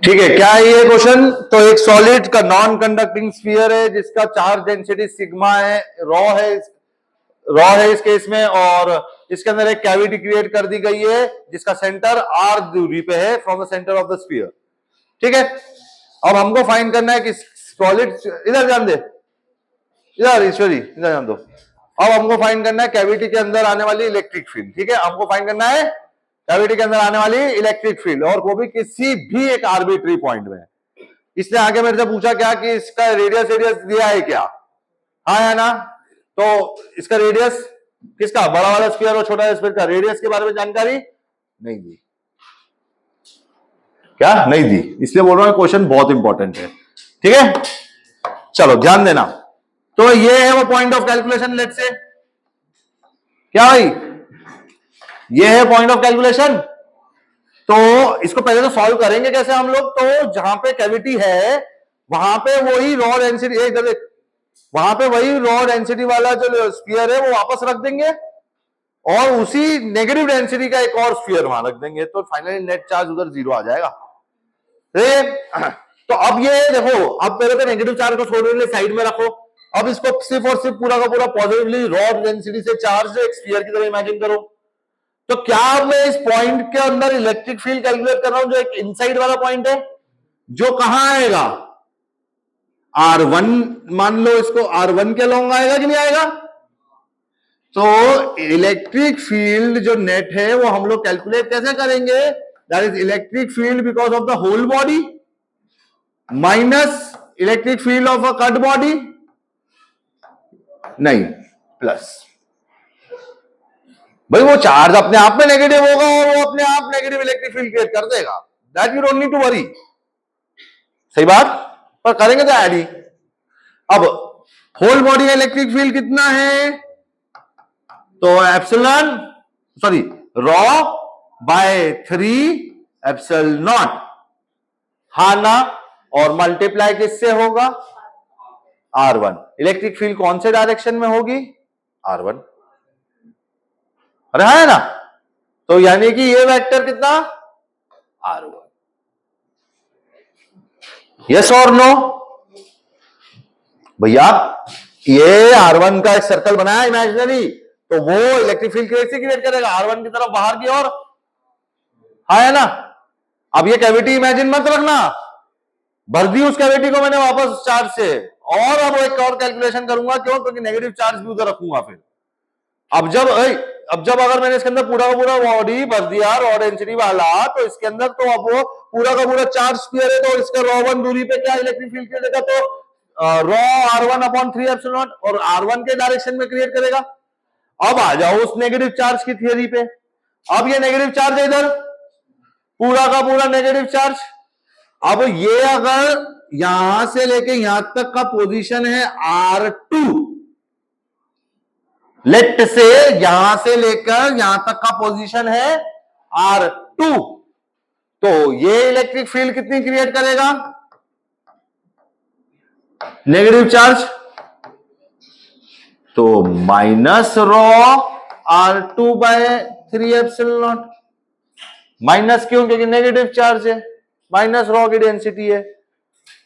ठीक है, क्या है ये क्वेश्चन? तो एक सॉलिड का नॉन कंडक्टिंग स्फीयर है जिसका चार्ज डेंसिटी सिग्मा है, रॉ है इस केस में, और इसके अंदर एक कैविटी क्रिएट कर दी गई है जिसका सेंटर आर दूरी पे है from the centre of the sphere. ठीक है, अब हमको फाइंड करना है कि सॉलिड, इधर ध्यान दे, इधर ईश्वरी इधर ध्यान दो। अब हमको फाइंड करना है कैविटी के अंदर आने वाली इलेक्ट्रिक फील्ड। ठीक है, हमको फाइंड करना है कैविटी के अंदर आने वाली इलेक्ट्रिक फील्ड, और वो भी किसी भी एक आर्बिट्री पॉइंट में। इसने आगे मेरे से पूछा क्या कि इसका रेडियस दिया है क्या? हाँ या ना? तो इसका रेडियस किसका, बड़ा वाला स्फीयर और छोटा स्फीयर का रेडियस के बारे में जानकारी नहीं दी। क्या नहीं दी? इसलिए बोल रहा हूं क्वेश्चन बहुत इंपॉर्टेंट है। ठीक है, चलो ध्यान देना। तो ये है वो पॉइंट ऑफ कैलकुलेशन। लेट से क्या भाई, ये है पॉइंट ऑफ कैलकुलेशन। तो इसको पहले तो सॉल्व करेंगे कैसे हम लोग? तो जहां पे कैविटी है वहां पे वही रॉ डेंसिटी, वहां पे वही रॉ डेंसिटी वाला जो स्फीयर है वो वापस रख देंगे, और उसी नेगेटिव डेंसिटी का एक और स्फीयर वहां रख देंगे, तो फाइनली नेट चार्ज उधर 0 आ जाएगा। तो अब ये देखो, अब पहले तो नेगेटिव चार्ज को छोड़ने के लिए साइड में रखो। अब इसको सिर्फ और सिर्फ पूरा का पूरा पॉजिटिवली रॉ डेंसिटी से चार्ज एक स्फीयर की तरह इमेजिन करो। तो क्या मैं इस पॉइंट के अंदर इलेक्ट्रिक फील्ड कैलकुलेट कर रहा हूं, जो एक इनसाइड वाला पॉइंट है, जो कहां आएगा? R1 मान लो, इसको R1 के लॉन्ग आएगा कि नहीं आएगा? तो इलेक्ट्रिक फील्ड जो नेट है वो हम लोग कैलकुलेट कैसे करेंगे? That is electric field because of the whole body minus electric field of a cut body, नहीं प्लस। भाई वो चार्ज अपने आप में नेगेटिव होगा और वो अपने आप नेगेटिव इलेक्ट्रिक फील्ड क्रिएट कर देगा, that you don't need to worry. सही बात, पर करेंगे तो ऐड ही। अब होल बॉडी का इलेक्ट्रिक फील्ड कितना है? तो epsilon, sorry, rho by 3 epsilon naught, हा ना, और मल्टीप्लाई किससे होगा? R1। इलेक्ट्रिक फील्ड कौन से डायरेक्शन में होगी? R1। अरे है ना? तो यानी कि ये वेक्टर कितना? R1। यस और नो? भैया ये R1 का एक सर्कल बनाया इमेजिनरी, तो वो इलेक्ट्रिक फील्ड कैसे क्रिएट करेगा? R1 की तरफ बाहर की ओर, है ना? अब ये कैविटी इमेजिन मत रखना, भर दी उस कैविटी को मैंने वापस चार्ज से, और अब एक और कैलकुलेशन करूंगा। क्यों? क्योंकि नेगेटिव चार्ज भी उधर रखूंगा फिर। अब जब अगर मैंने इसके अंदर पूरा का पूरा बॉडी भर दिया रॉ डेंसिटी वाला, तो इसके अंदर तो अब वो पूरा का पूरा चार्ज स्फीयर है, तो इसका ρ1 दूरी पे क्या इलेक्ट्रिक फील्ड क्रिएट करेगा? तो रॉ R1/3 एप्सिलॉन, और R1 के डायरेक्शन में क्रिएट करेगा। अब आ जाओ उस नेगेटिव चार्ज की थियरी पे। अब ये नेगेटिव चार्ज है इधर, पूरा का पूरा नेगेटिव चार्ज। अब ये अगर यहां से लेके यहां तक का पोजीशन है R2, लेट से यहां से लेकर यहां तक का पोजीशन है R2, तो ये इलेक्ट्रिक फील्ड कितनी क्रिएट करेगा? नेगेटिव चार्ज, तो minus raw R2/3 epsilon not. Minus क्यों? क्योंकि नेगेटिव चार्ज है, माइनस रॉ की डेंसिटी है।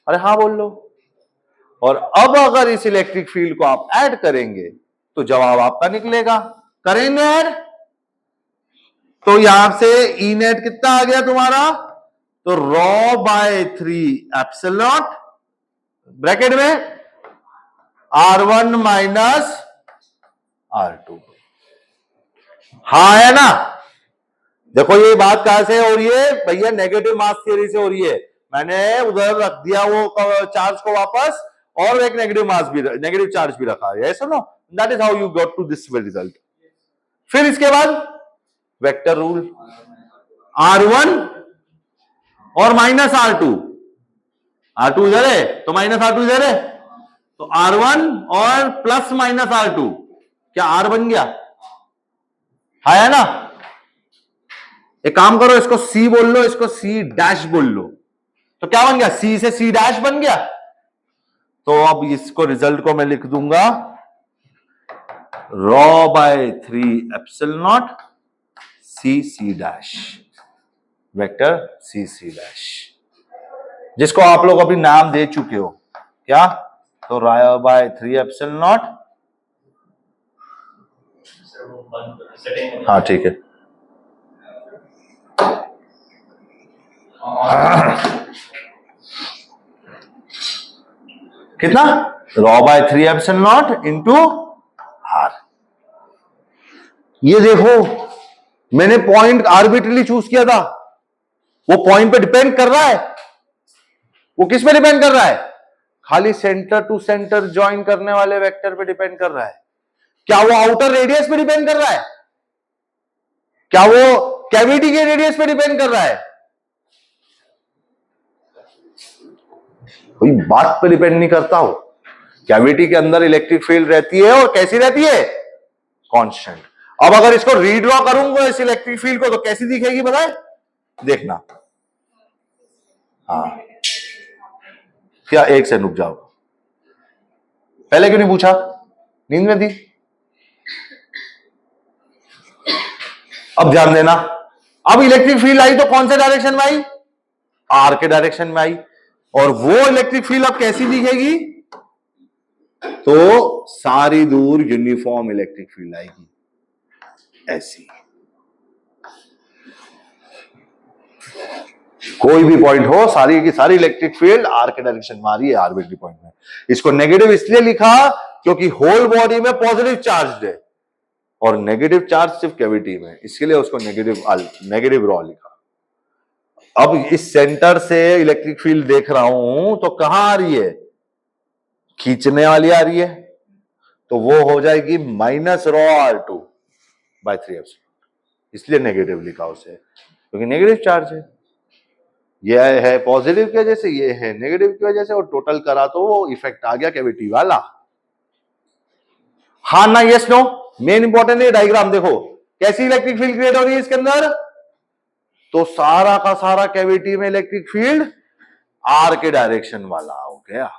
अरे हाँ बोल लो। और अब अगर इस इलेक्ट्रिक फील्ड को आप ऐड करेंगे तो जवाब आपका निकलेगा। करेंगे ऐड, तो यहां से ई नेट कितना आ गया तुम्हारा? तो ρ/3 एप्सिलॉन ब्रैकेट में R1 माइनस R2। हाँ है ना? देखो ये बात कहां से हो रही है भैया? नेगेटिव मास थियरी से हो रही है। मैंने उधर रख दिया वो चार्ज को वापस, और एक नेगेटिव चार्ज भी रखा है। सुनो, that is how you got to this result. फिर इसके बाद वेक्टर रूल, R1 और माइनस R2, R2 इधर है तो माइनस R2 इधर है, तो R1 और प्लस माइनस R2, क्या R बन गया? है ना? एक काम करो, इसको C बोल लो, इसको C' बोल लो, तो क्या बन गया? C से C' बन गया। तो अब इसको रिजल्ट को मैं लिख दूंगा ρ/3 epsilon naught C C' vector C C'। जिसको आप लोग अभी नाम दे चुके हो क्या, तो राय बाय 3 एप्सिलॉन नॉट। हाँ ठीक है, कितना, rho by 3 epsilon naught into R. ये देखो मैंने पॉइंट आर्बिट्रली चूज किया था, वो पॉइंट पे डिपेंड कर रहा है, वो किस पे डिपेंड कर रहा है, खाली सेंटर टू सेंटर ज्वाइन करने वाले वेक्टर पे डिपेंड कर रहा है। क्या वो आउटर रेडियस पे डिपेंड कर रहा है, क्या वो कैविटी के रेडियस पे डिपेंड कर रहा है, कोई बात पे डिपेंड नहीं करता हो। कैविटी के अंदर इलेक्ट्रिक फील्ड रहती है और कैसी रहती है, कांस्टेंट। अब अगर इसको रीड्रॉ करूंगा इस इलेक्ट्रिक फील्ड को तो कैसी दिखेगी बताए, देखना। हाँ क्या, एक से रुक जाओ, पहले क्यों नहीं पूछा, नींद में थी। अब ध्यान देना, अब इलेक्ट्रिक फील्ड आई तो कौन से डायरेक्शन में आई, आर के डायरेक्शन में आई, और वो इलेक्ट्रिक फील्ड अब कैसी दिखेगी, तो सारी दूर यूनिफॉर्म इलेक्ट्रिक फील्ड आएगी, ऐसी। कोई भी पॉइंट हो, सारी की सारी इलेक्ट्रिक फील्ड आर के डायरेक्शन में आ रही है, आर्बिट्ररी पॉइंट में। इसको नेगेटिव इसलिए लिखा क्योंकि होल बॉडी में पॉजिटिव चार्ज है और नेगेटिव चार्ज सिर्फ कैविटी में, इसके लिए उसको नेगेटिव रॉ लिखा। अब इस सेंटर से इलेक्ट्रिक फील्ड देख रहा हूं तो कहां आ रही है, खींचने वाली आ रही है, तो वो हो जाएगी minus rho R2 by 3 epsilon, इसलिए नेगेटिव लिखा उसे, क्योंकि नेगेटिव चार्ज है। ये है पॉजिटिव की वजह से, ये है नेगेटिव की वजह से, और टोटल करा तो वो इफेक्ट आ गया कैविटी वाला। हाँ ना, यस नो, मेन इंपॉर्टेंट है डायग्राम। देखो कैसी इलेक्ट्रिक फील्ड क्रिएट हो रही है इसके अंदर, तो सारा का सारा कैविटी में इलेक्ट्रिक फील्ड आर के डायरेक्शन वाला हो गया।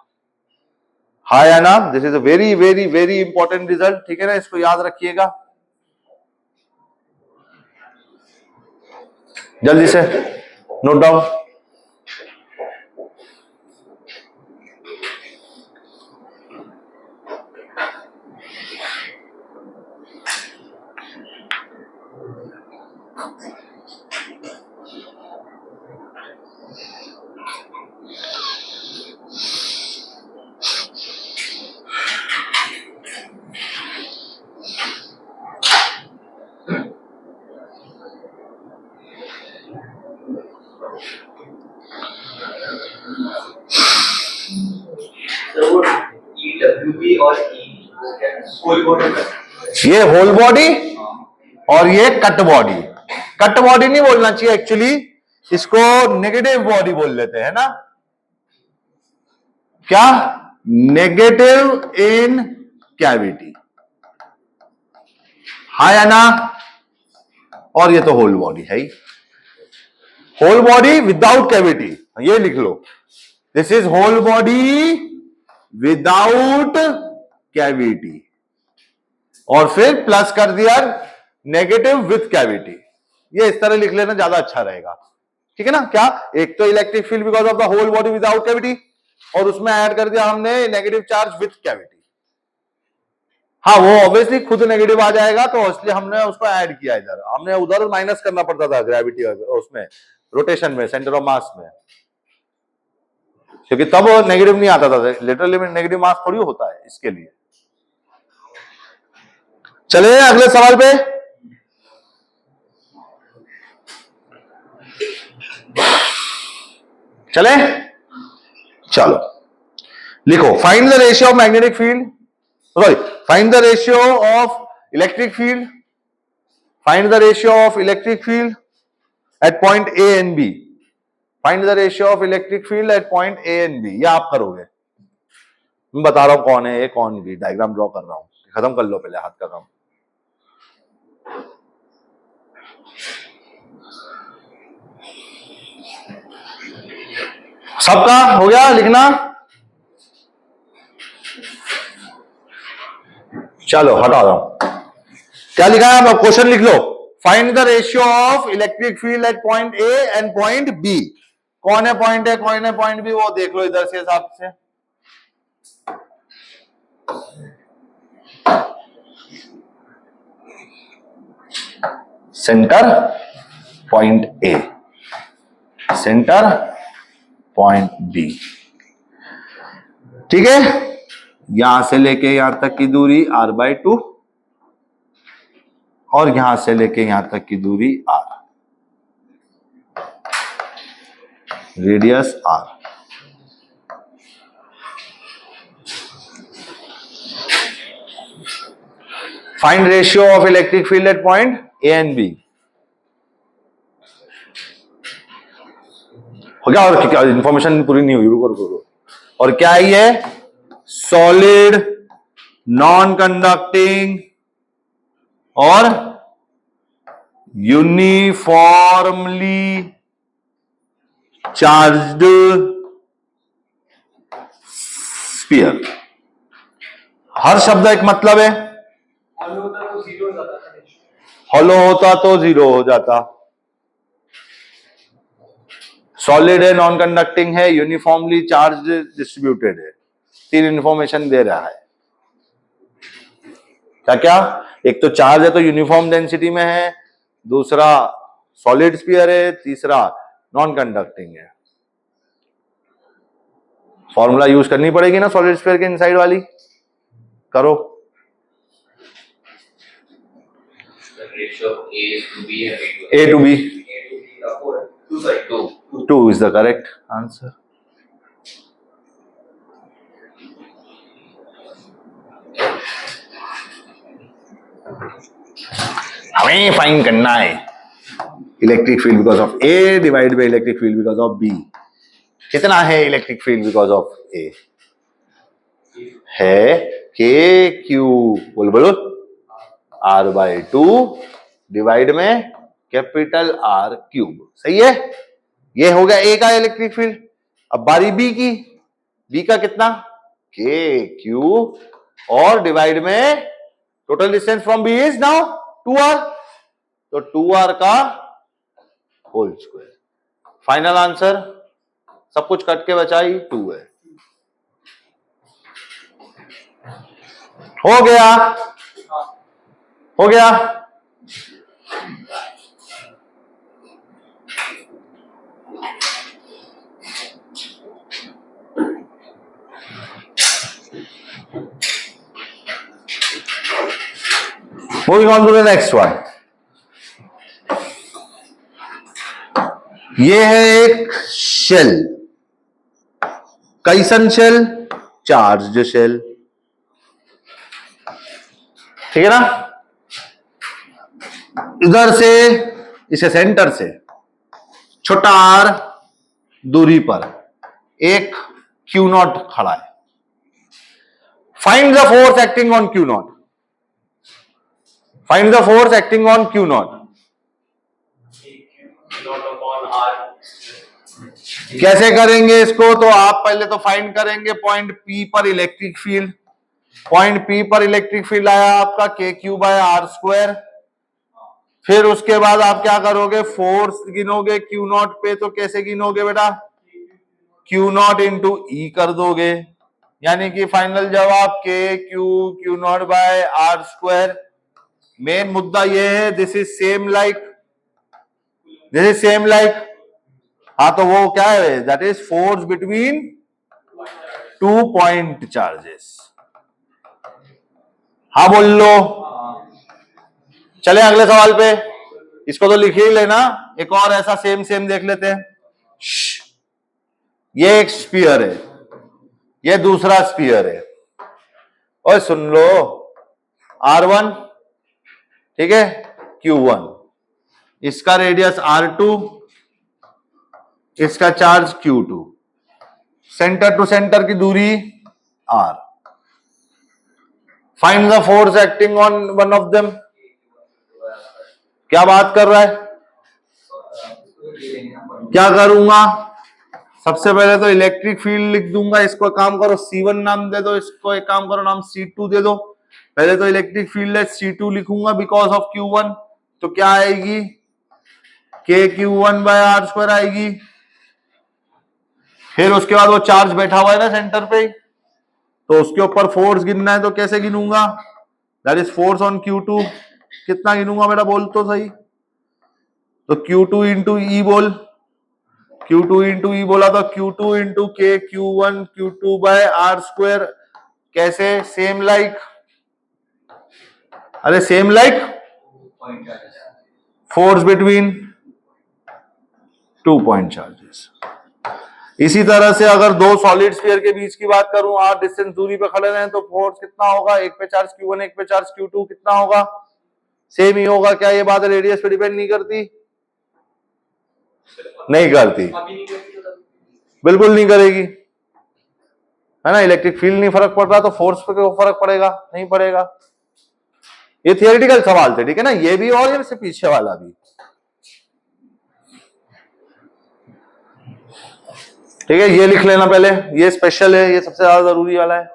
हाँ या ना, this is a very very very important result, ठीक है ना, इसको याद रखिएगा जल्दी से, नोट डाउन। ये होल बॉडी और ये कट बॉडी। कट बॉडी नहीं बोलना चाहिए एक्चुअली, इसको नेगेटिव बॉडी बोल लेते हैं ना, क्या, नेगेटिव इन कैविटी, हाँ या ना, और ये तो होल बॉडी है ही, होल बॉडी विदाउट कैविटी, ये लिख लो, this is whole body without cavity, और फिर प्लस कर दिया नेगेटिव विथ कैविटी। ये इस तरह लिख लेना ज्यादा अच्छा रहेगा, ठीक है ना। क्या, एक तो electric field because of the whole body without cavity, और उसमें ऐड कर दिया हमने नेगेटिव चार्ज विथ कैविटी। हाँ वो ऑब्वियसली खुद नेगेटिव आ जाएगा, तो इसलिए हमने उसको ऐड किया इधर, हमने उधर माइनस करना पड़ता था ग्रेविटी उसमें, रोटेशन में, सेंटर ऑफ मास में, क्योंकि तब नेगेटिव नहीं आता था, लिटरली में नेगेटिव मास थोड़ी होता है, इसके लिए। चले अगले सवाल पे, चले, चलो लिखो, find the ratio of magnetic field, sorry, find the ratio of electric field, find the ratio of electric field at point A and B, find the ratio of electric field at point A and B. ये आप करोगे, मैं बता रहा हूं कौन है ए कौन बी, डायग्राम ड्रॉ कर रहा हूं, खत्म कर लो पहले हाथ का काम। सबका हो गया लिखना, चलो हटा दो, क्या लिखा है, आप क्वेश्चन लिख लो, find the ratio of electric field at point A and point B. कौन है पॉइंट भी वो देख लो इधर से हिसाब से। Centre point A, centre point B, ठीक है। यहां से लेके यहां तक की दूरी r/2 और यहां से लेके यहां तक की दूरी r, radius r। Find ratio of electric field at point A and B. हो गया? और क्या इंफॉर्मेशन पूरी नहीं हुई, रुको। और क्या है ये? सॉलिड, नॉन कंडक्टिंग और यूनिफॉर्मली चार्ज्ड स्फीयर। हर शब्द एक मतलब है। हॉलो होता तो जीरो हो जाता। सॉलिड है, नॉन कंडक्टिंग है, यूनिफॉर्मली चार्ज डिस्ट्रीब्यूटेड है। तीन इंफॉर्मेशन दे रहा है। क्या? एक तो चार्ज है तो यूनिफॉर्म डेंसिटी में है, दूसरा सॉलिड स्फीयर है, तीसरा नॉन कंडक्टिंग है। फॉर्मूला यूज करनी पड़ेगी ना सॉलिड स्फीयर के इनसाइड वाली। करो। A to B. 2 is the correct answer. हमें फाइंड करना है electric field because of A divide by electric field because of B। कितना है electric field because of A? है KQ, बोलो R/2 डिवाइड में कैपिटल R क्यूब। सही है? ये हो गया A का इलेक्ट्रिक फील्ड। अब बारी B की। B का कितना? KQ और डिवाइड में total distance from B is now 2R, तो 2R का होल स्क्वायर। फाइनल आंसर सब कुछ कट के बचा ही 2 है। हो गया। Moving on to the next one. ये है एक शेल, कैसन शेल? चार्ज्ड शेल, ठीक है ना। इधर से इसे सेंटर से छोटा r दूरी पर एक Q0 खड़ा है। Find the force acting on Q0। Find the force acting on Q0। कैसे करेंगे इसको? तो आप पहले तो फाइंड करेंगे पॉइंट P पर इलेक्ट्रिक फील्ड। पॉइंट P पर इलेक्ट्रिक फील्ड आया आपका KQ/R²। फिर उसके बाद आप क्या करोगे? फोर्स गिनोगे Q0 पे। तो कैसे गिनोगे बेटा? Q0 इंटू E कर दोगे, यानी कि फाइनल जवाब KQ/R²। मेन मुद्दा ये है, दिस इज सेम लाइक। हाँ, तो वो क्या है? That is force between 2 point charges. हाँ बोल लो। चले अगले सवाल पे। इसको तो लिख ही लेना। एक और ऐसा सेम देख लेते हैं। ये एक स्फीयर है, ये दूसरा स्फीयर है। और सुन लो, R1 ठीक है, Q1, इसका रेडियस R2, इसका charge Q2, centre to centre की दूरी R। Find the force acting on one of them. क्या बात कर रहा है? क्या करूंगा? सबसे पहले तो इलेक्ट्रिक फील्ड लिख दूंगा। इसको काम करो C1 नाम दे दो, इसको एक काम करो नाम C2 दे दो। पहले तो इलेक्ट्रिक फील्ड है C2 लिखूंगा बिकॉज ऑफ Q1। तो क्या आएगी? KQ1/R² आएगी। फिर उसके बाद वो चार्ज बैठा हुआ है ना सेंटर पे, तो उसके ऊपर फोर्स गिनना है, तो कैसे गिनूंगा? That is force on Q2। कितना गिनूंगा बेटा, बोल तो सही। तो Q2 इंटू ई बोल, Q2 इंटू ई बोला तो Q2 into k Q1 Q2 by are square. कैसे? सेम लाइक, अरे same like force between 2 point charges. इसी तरह से अगर दो सॉलिड स्फीयर के बीच की बात करूं, आर डिस्टेंस दूरी पे खड़े रहे, तो फोर्स कितना होगा? एक पे चार्ज Q1, एक पे चार्ज Q2, कितना होगा? सेम ही होगा। क्या ये बात रेडियस पे डिपेंड नहीं करती? नहीं करती, बिल्कुल नहीं करेगी, है ना। इलेक्ट्रिक फील्ड नहीं फर्क पड़ रहा, तो फोर्स पे क्यों फर्क पड़ेगा? नहीं पड़ेगा। ये थियोरेटिकल सवाल थे, ठीक है ना, ये भी और ये से पीछे वाला भी, ठीक है। ये लिख लेना पहले, ये स्पेशल है, ये सबसे ज्यादा जरूरी वाला है।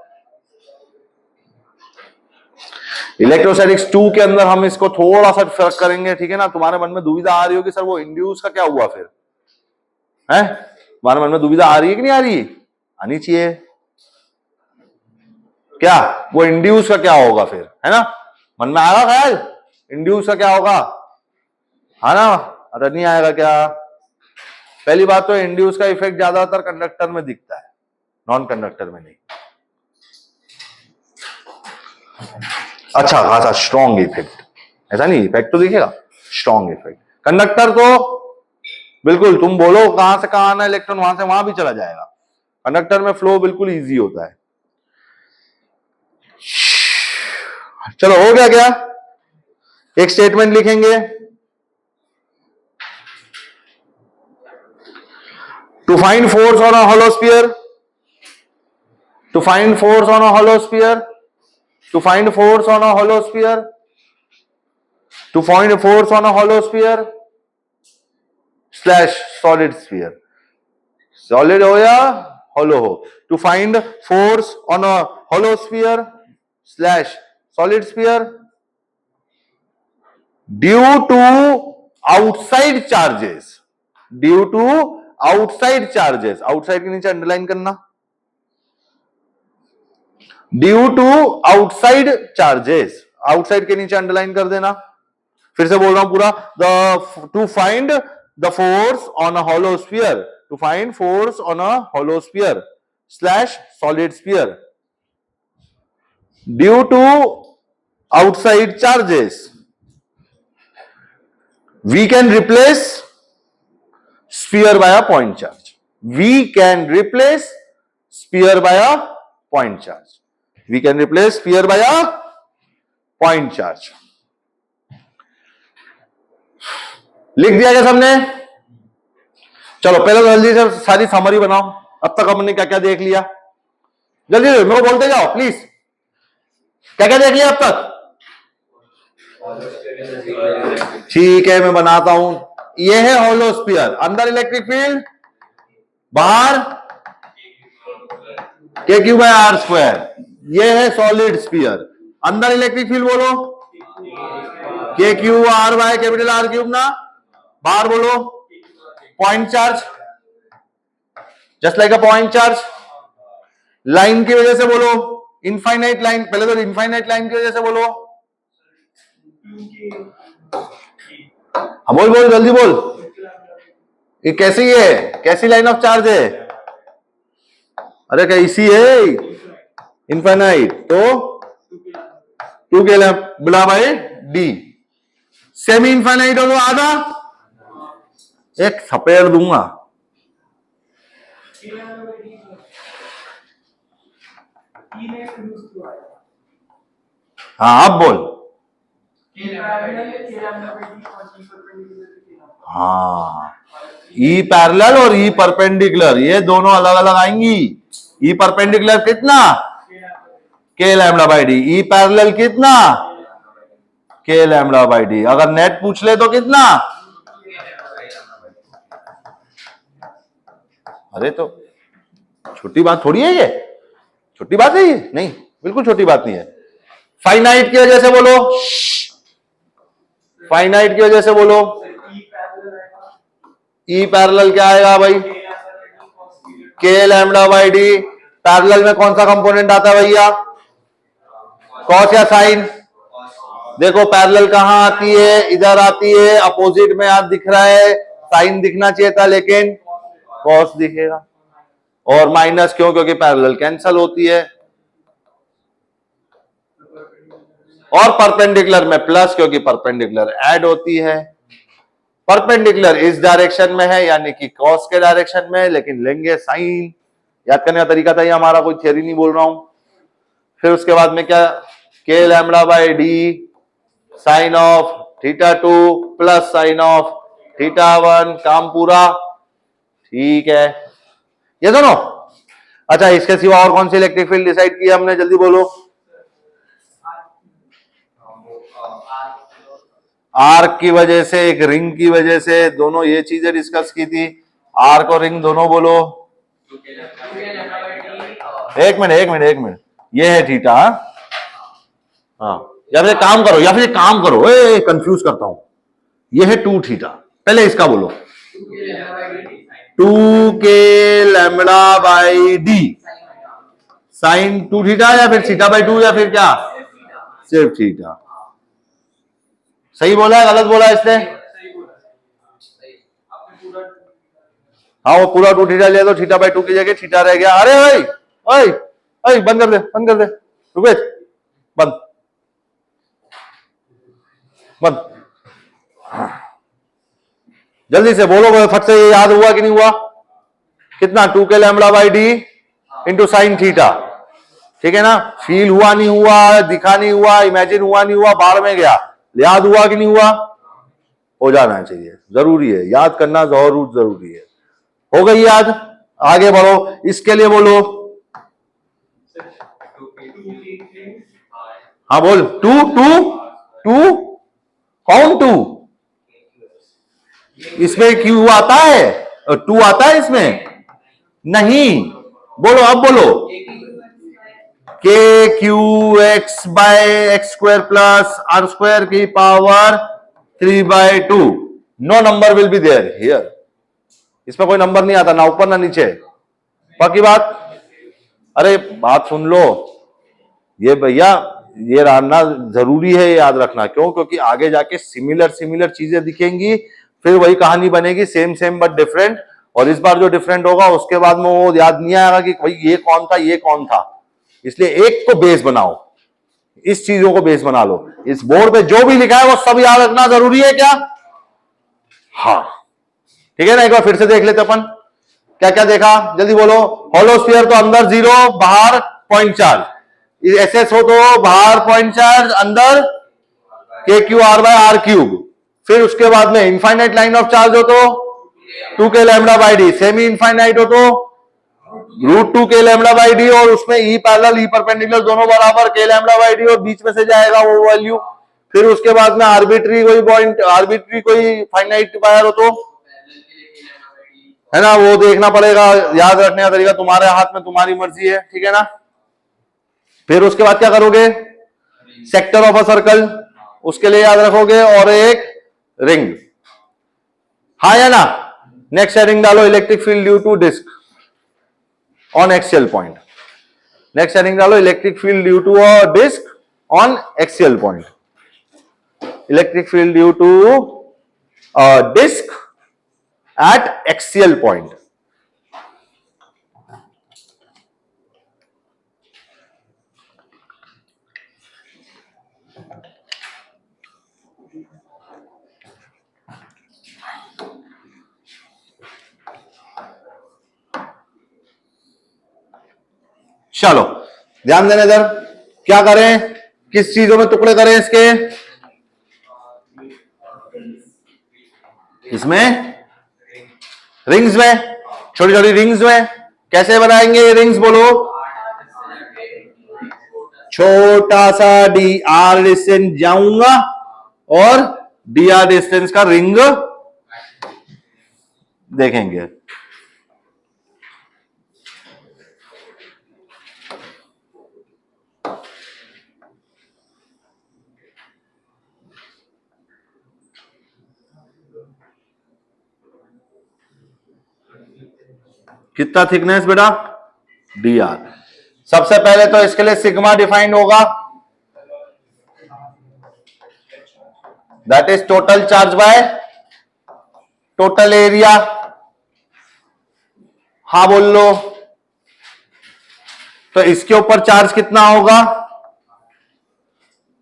इलेक्ट्रोस्टैटिक्स 2 के अंदर हम इसको थोड़ा सा फर्क करेंगे, ठीक है ना। तुम्हारे मन में दुविधा आ रही होगी, सर वो इंड्यूस का क्या हुआ फिर, है? तुम्हारे मन में दुविधा आ रही है कि नहीं आ रही? आनी चाहिए। क्या वो इंड्यूस का क्या होगा फिर, है ना? मन में आएगा ख्याल इंड्यूस का क्या होगा, है ना? अरे नहीं आएगा क्या? पहली बात तो इंड्यूस का इफेक्ट ज्यादातर कंडक्टर में दिखता है, नॉन कंडक्टर में नहीं। अच्छा खासा स्ट्रॉन्ग इफेक्ट, ऐसा नहीं, इफेक्ट तो दिखेगा, स्ट्रॉन्ग इफेक्ट। कंडक्टर तो बिल्कुल तुम बोलो कहां से कहां आना इलेक्ट्रॉन, वहां से वहां भी चला जाएगा। कंडक्टर में फ्लो बिल्कुल इजी होता है। चलो हो गया क्या? एक स्टेटमेंट लिखेंगे, to find force on a hollow sphere, to find force on a hollow sphere, to find force on a hollow sphere, to find force on a hollow sphere slash solid sphere, solid हो या hollow हो, to find force on a hollow sphere slash solid sphere due to outside charges, due to outside charges, outside के नीचे underline करना, due to outside charges, outside के नीचे underline कर देना। फिर से बोल रहा हूं पूरा, the to find the force on a hollow sphere, to find force on a hollow sphere slash solid sphere due to outside charges, we can replace sphere by a point charge, we can replace sphere by a point charge, we can replace sphere by a point charge। लिख दिया क्या सबने? चलो पहले तो जल्दी से सारी समरी बनाओ, अब तक हमने क्या क्या देख लिया, जल्दी मेरे को बोलते जाओ प्लीज, क्या क्या देख लिया अब तक? ठीक है मैं बनाता हूं, ये है होलो स्फीयर, अंदर इलेक्ट्रिक फील्ड, बाहर k Q by are square, ये है सॉलिड स्फीयर, अंदर इलेक्ट्रिक फील्ड बोलो k q r by capital R cube ना, बाहर बोलो point charge, just like a point charge. Line की वजह से बोलो इनफाइनाइट लाइन, पहले तो इनफाइनाइट लाइन की वजह से बोलो, बोल बोल जल्दी बोल, ये कैसी है, कैसी लाइन ऑफ चार्ज है? अरे कैसी है? इनफाइनाइट, तो 2 के lambda by D. Semi infinite हो तो आधा, एक थपेड़ दूंगा। हाँ अब बोल। हाँ ई पैरेलल और ई परपेंडिकुलर, ये दोनों अलग अलग आएंगी। ई परपेंडिकुलर कितना? के lambda by D. E parallel कितना? के लैम्डा बाई डी। अगर नेट पूछ ले तो कितना? अरे तो छोटी बात थोड़ी है ये, छोटी बात है ये? नहीं बिल्कुल छोटी बात नहीं है। फाइनाइट की वजह से बोलो, फाइनाइट की वजह से बोलो, ई पैरेलल क्या आएगा भाई? के लैम्बडा बाई डी। पैरेलल में कौन सा कंपोनेंट आता है भैया, कॉस या साइन? देखो पैरेलल कहां आती है, इधर आती है, अपोजिट में आप दिख रहा है, साइन दिखना चाहिए था लेकिन कॉस दिखेगा। और माइनस क्यों, क्योंकि पैरेलल कैंसल होती है। और परपेंडिकुलर में प्लस, क्योंकि परपेंडिकुलर ऐड होती है। परपेंडिकुलर इस डायरेक्शन में है यानी कि कॉस के डायरेक्शन में, लेकिन लेंगे साइन। याद करने का तरीका था ये हमारा, कोई थ्योरी नहीं बोल रहा हूं। फिर उसके बाद में क्या, k lambda by d sine of theta 2 plus sine of theta 1, काम पूरा। ठीक है, ये दोनों। अच्छा, इसके सिवा और कौन सी इलेक्ट्रिक फील्ड डिसाइड की हमने, जल्दी बोलो। आर्क की वजह से, एक रिंग की वजह से, दोनों ये चीजें डिस्कस की थी। आर्क और रिंग दोनों बोलो। एक मिनट, ये है थीटा। हाँ, या फिर काम करो, कंफ्यूज करता हूं। ये है 2 थीटा, पहले इसका बोलो। 2 k lambda by d sine 2 theta, या फिर थीटा बाई 2, या फिर क्या, सिर्फ थीटा। सही बोला है, गलत बोला है इसने? हाँ, वो पूरा 2 थीटा लिया तो थीटा बाई 2 की जगह थीटा रह गया। अरे भाई, ओए ओए, बंद कर दे रुपेश, बंद बंद। जल्दी से बोलो, फट से ये याद हुआ कि नहीं हुआ? कितना, 2 k lambda by D into sine theta. ठीक है ना, फील हुआ नहीं हुआ, दिखा नहीं हुआ, इमेजिन हुआ नहीं हुआ, बाढ़ में गया, याद हुआ कि नहीं हुआ? हो जाना चाहिए, जरूरी है, याद करना जरूरी है। हो गई याद? आगे बढ़ो, इसके लिए बोलो। हाँ बोल, 2 2 2 कौन 2? इसमें क्यू आता है, 2 आता है इसमें? नहीं, बोलो, अब बोलो। K q x by x square plus r square की power 3/2। No number will be there here. इसमें कोई नंबर नहीं आता, ना ऊपर ना नीचे। बाकी बात, अरे बात सुन लो, ये भैया ये जानना जरूरी है, याद रखना। क्यों? क्योंकि आगे जाके सिमिलर चीजें दिखेंगी, फिर वही कहानी बनेगी, सेम सेम बट डिफरेंट। और इस बार जो डिफरेंट होगा उसके बाद में वो याद नहीं आएगा कि भाई ये कौन था, ये कौन था। इसलिए एक को बेस बनाओ, इस चीजों को बेस बना लो। इस बोर्ड पे जो भी लिखा है वो सब याद रखना जरूरी है क्या? हाँ, ठीक है ना। एक बार फिर से देख लेते अपन, क्या क्या देखा, जल्दी बोलो। होलोस्फीयर तो अंदर 0 बाहर 0.4, एसएस हो तो बाहर 0.4 अंदर k q r by r cube. फिर उसके बाद में इनफाइनाइट लाइन ऑफ चार्ज हो तो 2 k lambda by D, semi infinite हो तो √2 के लैम्बडा बाई डी, और उसमें ई पैरेलल ई परपेंडिकुलर दोनों बराबर के लैम्बडा बाई डी, और बीच में से जाएगा वो वैल्यू। फिर उसके बाद में आर्बिट्री कोई पॉइंट, आर्बिट्री कोई फाइनाइट वायर हो तो, है ना, वो देखना पड़ेगा। याद रखने का तरीका तुम्हारे हाथ में, तुम्हारी मर्जी है, ठीक है ना। फिर उसके बाद क्या करोगे, सेक्टर ऑफ अ सर्कल, उसके लिए याद रखोगे, और एक रिंग। हाँ या ना? नेक्स्ट हेडिंग डालो, electric field due to disc on axial point. Next heading डालो, electric field due to a disc on axial point. Electric field due to a disc at axial point. चलो ध्यान देना इधर, क्या करें, किस चीजों में टुकड़े करें इसके, इसमें रिंग्स में, छोटी छोटी रिंग्स में। कैसे बनाएंगे ये रिंग्स, बोलो। छोटा सा डी आर डिस्टेंस जाऊंगा और डी आर डिस्टेंस का रिंग देखेंगे। कितना थिकनेस बेटा? dr। सबसे पहले तो इसके लिए सिग्मा डिफाइंड होगा, that is total charge by total area. हाँ बोल लो। तो इसके ऊपर चार्ज कितना होगा?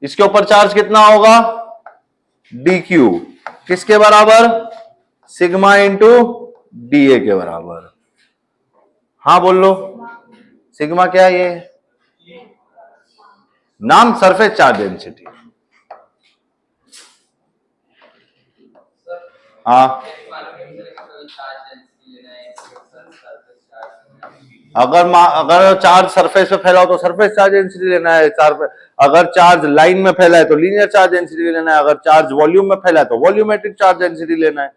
इसके ऊपर चार्ज कितना होगा? dq। किसके बराबर? सिग्मा इंटू da के बराबर। हाँ बोल लो। सिग्मा क्या है? ये नाम सरफेस चार्ज डेंसिटी। हाँ, अगर चार्ज सरफेस पे फैला हो तो सरफेस चार्ज डेंसिटी लेना है। अगर चार्ज लाइन में फैला है तो लीनियर चार्ज डेंसिटी लेना है। अगर चार्ज वॉल्यूम में फैला है तो वॉल्यूमेट्रिक चार्ज डेंसिटी लेना है।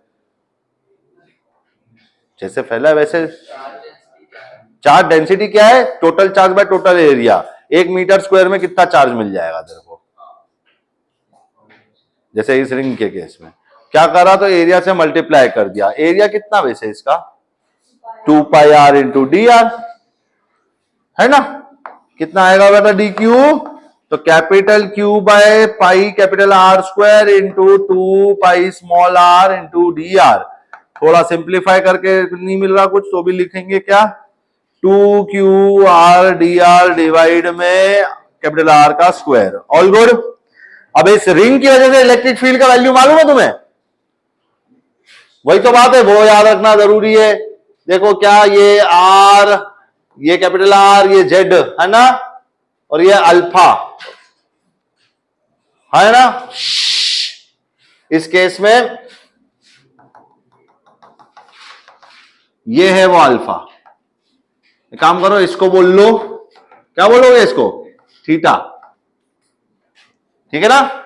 जैसे फैला है वैसे। चार्ज डेंसिटी क्या है? Total charge by total area. 1 metre square में कितना चार्ज मिल जाएगा तेरे को? जैसे इस रिंग के केस में क्या करा, तो एरिया से मल्टीप्लाई कर दिया। एरिया कितना वैसे इसका? 2 pi r into d r, है ना? कितना आएगा बेटा? D q. तो capital q by pi capital r square into 2 pi small r into d r. थोड़ा सिंप्लीफाई करके नहीं मिल रहा कुछ तो भी लिखेंगे क्या? 2 Q R D R divide में कैपिटल आर का स्क्वायर। All good. अब इस रिंग की वजह से इलेक्ट्रिक फील्ड का वैल्यू मालूम है तुम्हें? वही तो बात है, वो याद रखना जरूरी है। देखो क्या, ये आर, ये कैपिटल आर, ये जेड है ना, और ये अल्फा है ना। इस केस में ये है वो अल्फा। एक काम करो, इसको बोल लो, क्या बोलोगे इसको? थीटा। ठीक है ना।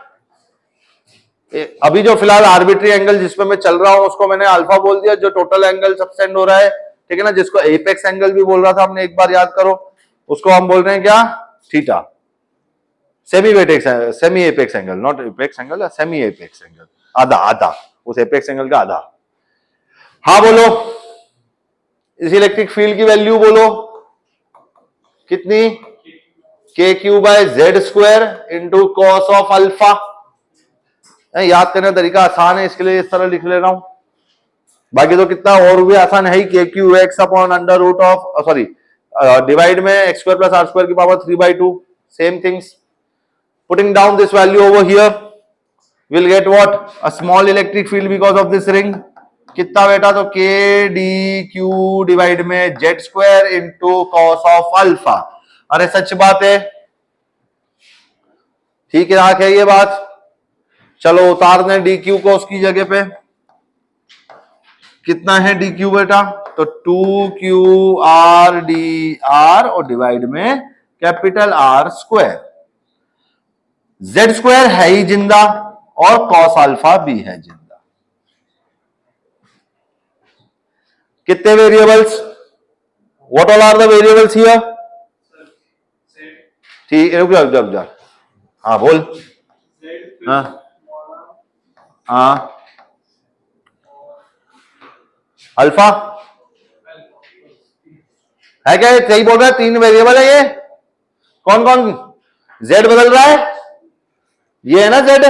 अभी जो फिलहाल आर्बिट्री एंगल जिसमें मैं चल रहा हूं उसको मैंने अल्फा बोल दिया, जो टोटल एंगल सबसेंड हो रहा है, ठीक है ना, जिसको एपेक्स एंगल भी बोल रहा था हमने, एक बार याद करो, उसको हम बोल रहे हैं क्या? Theta. Semi apex angle, not apex angle, semi apex angle, आधा आधा, उस एपेक्स एंगल का आधा। हाँ बोलो। इस इलेक्ट्रिक फील्ड की वैल्यू बोलो कितनी? K Q by z square into cos of alpha. याद करने का तरीका आसान है, इसके लिए इस तरह लिख ले रहा हूं। बाकी तो कितना और भी आसान है ही। K q x upon under root of, sorry, divide में x square plus r square की power 3/2। Same things. Putting down this value over here, will get what? A small electric field because of this ring. कितना बेटा? तो k d q divide में z square into cos of alpha. अरे सच बात है, ठीक है ये बात। चलो उतार दें डी क्यू को उसकी जगह पे। कितना है डी क्यू बेटा? तो 2 क्यू आर डी आर और डिवाइड में capital r square. Z square है ही जिंदा और कॉस अल्फा भी है जिंदा। कितने variables? What all are the variables here? ठीक, रुक जा। हाँ बोल। हाँ हाँ, अल्फा है क्या? सही बोल रहा है, 3 वेरिएबल है ये। कौन कौन? जेड बदल रहा है, ये है ना जेड,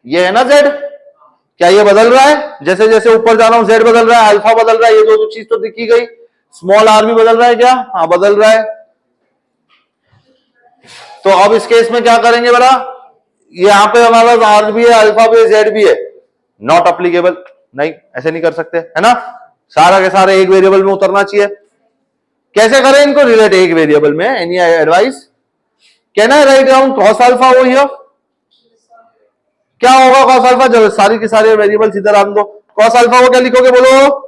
ये है ना जेड। क्या ये बदल रहा है? जैसे जैसे ऊपर जा रहा हूं जेड बदल रहा है, अल्फा बदल रहा है, ये दो चीज तो दिखी गई। स्मॉल आर भी बदल रहा है क्या? हाँ बदल रहा है। तो अब इस केस में क्या करेंगे बेटा? यहां पे हमारे पास आर भी है, अल्फा भी है, जेड भी है, नॉट अप्लीकेबल। नहीं, ऐसे नहीं कर सकते, है ना। सारा के सारे एक वेरिएबल में उतरना चाहिए। कैसे करें इनको रिलेट एक वेरिएबल में? Any advice? कहना है राइट डाउन कॉस अल्फा वो हियर। क्या होगा कॉस अल्फा? जब सारी की सारे वेरिएबल इधर आन दो। कॉस अल्फा वो क्या लिखोगे बोलो?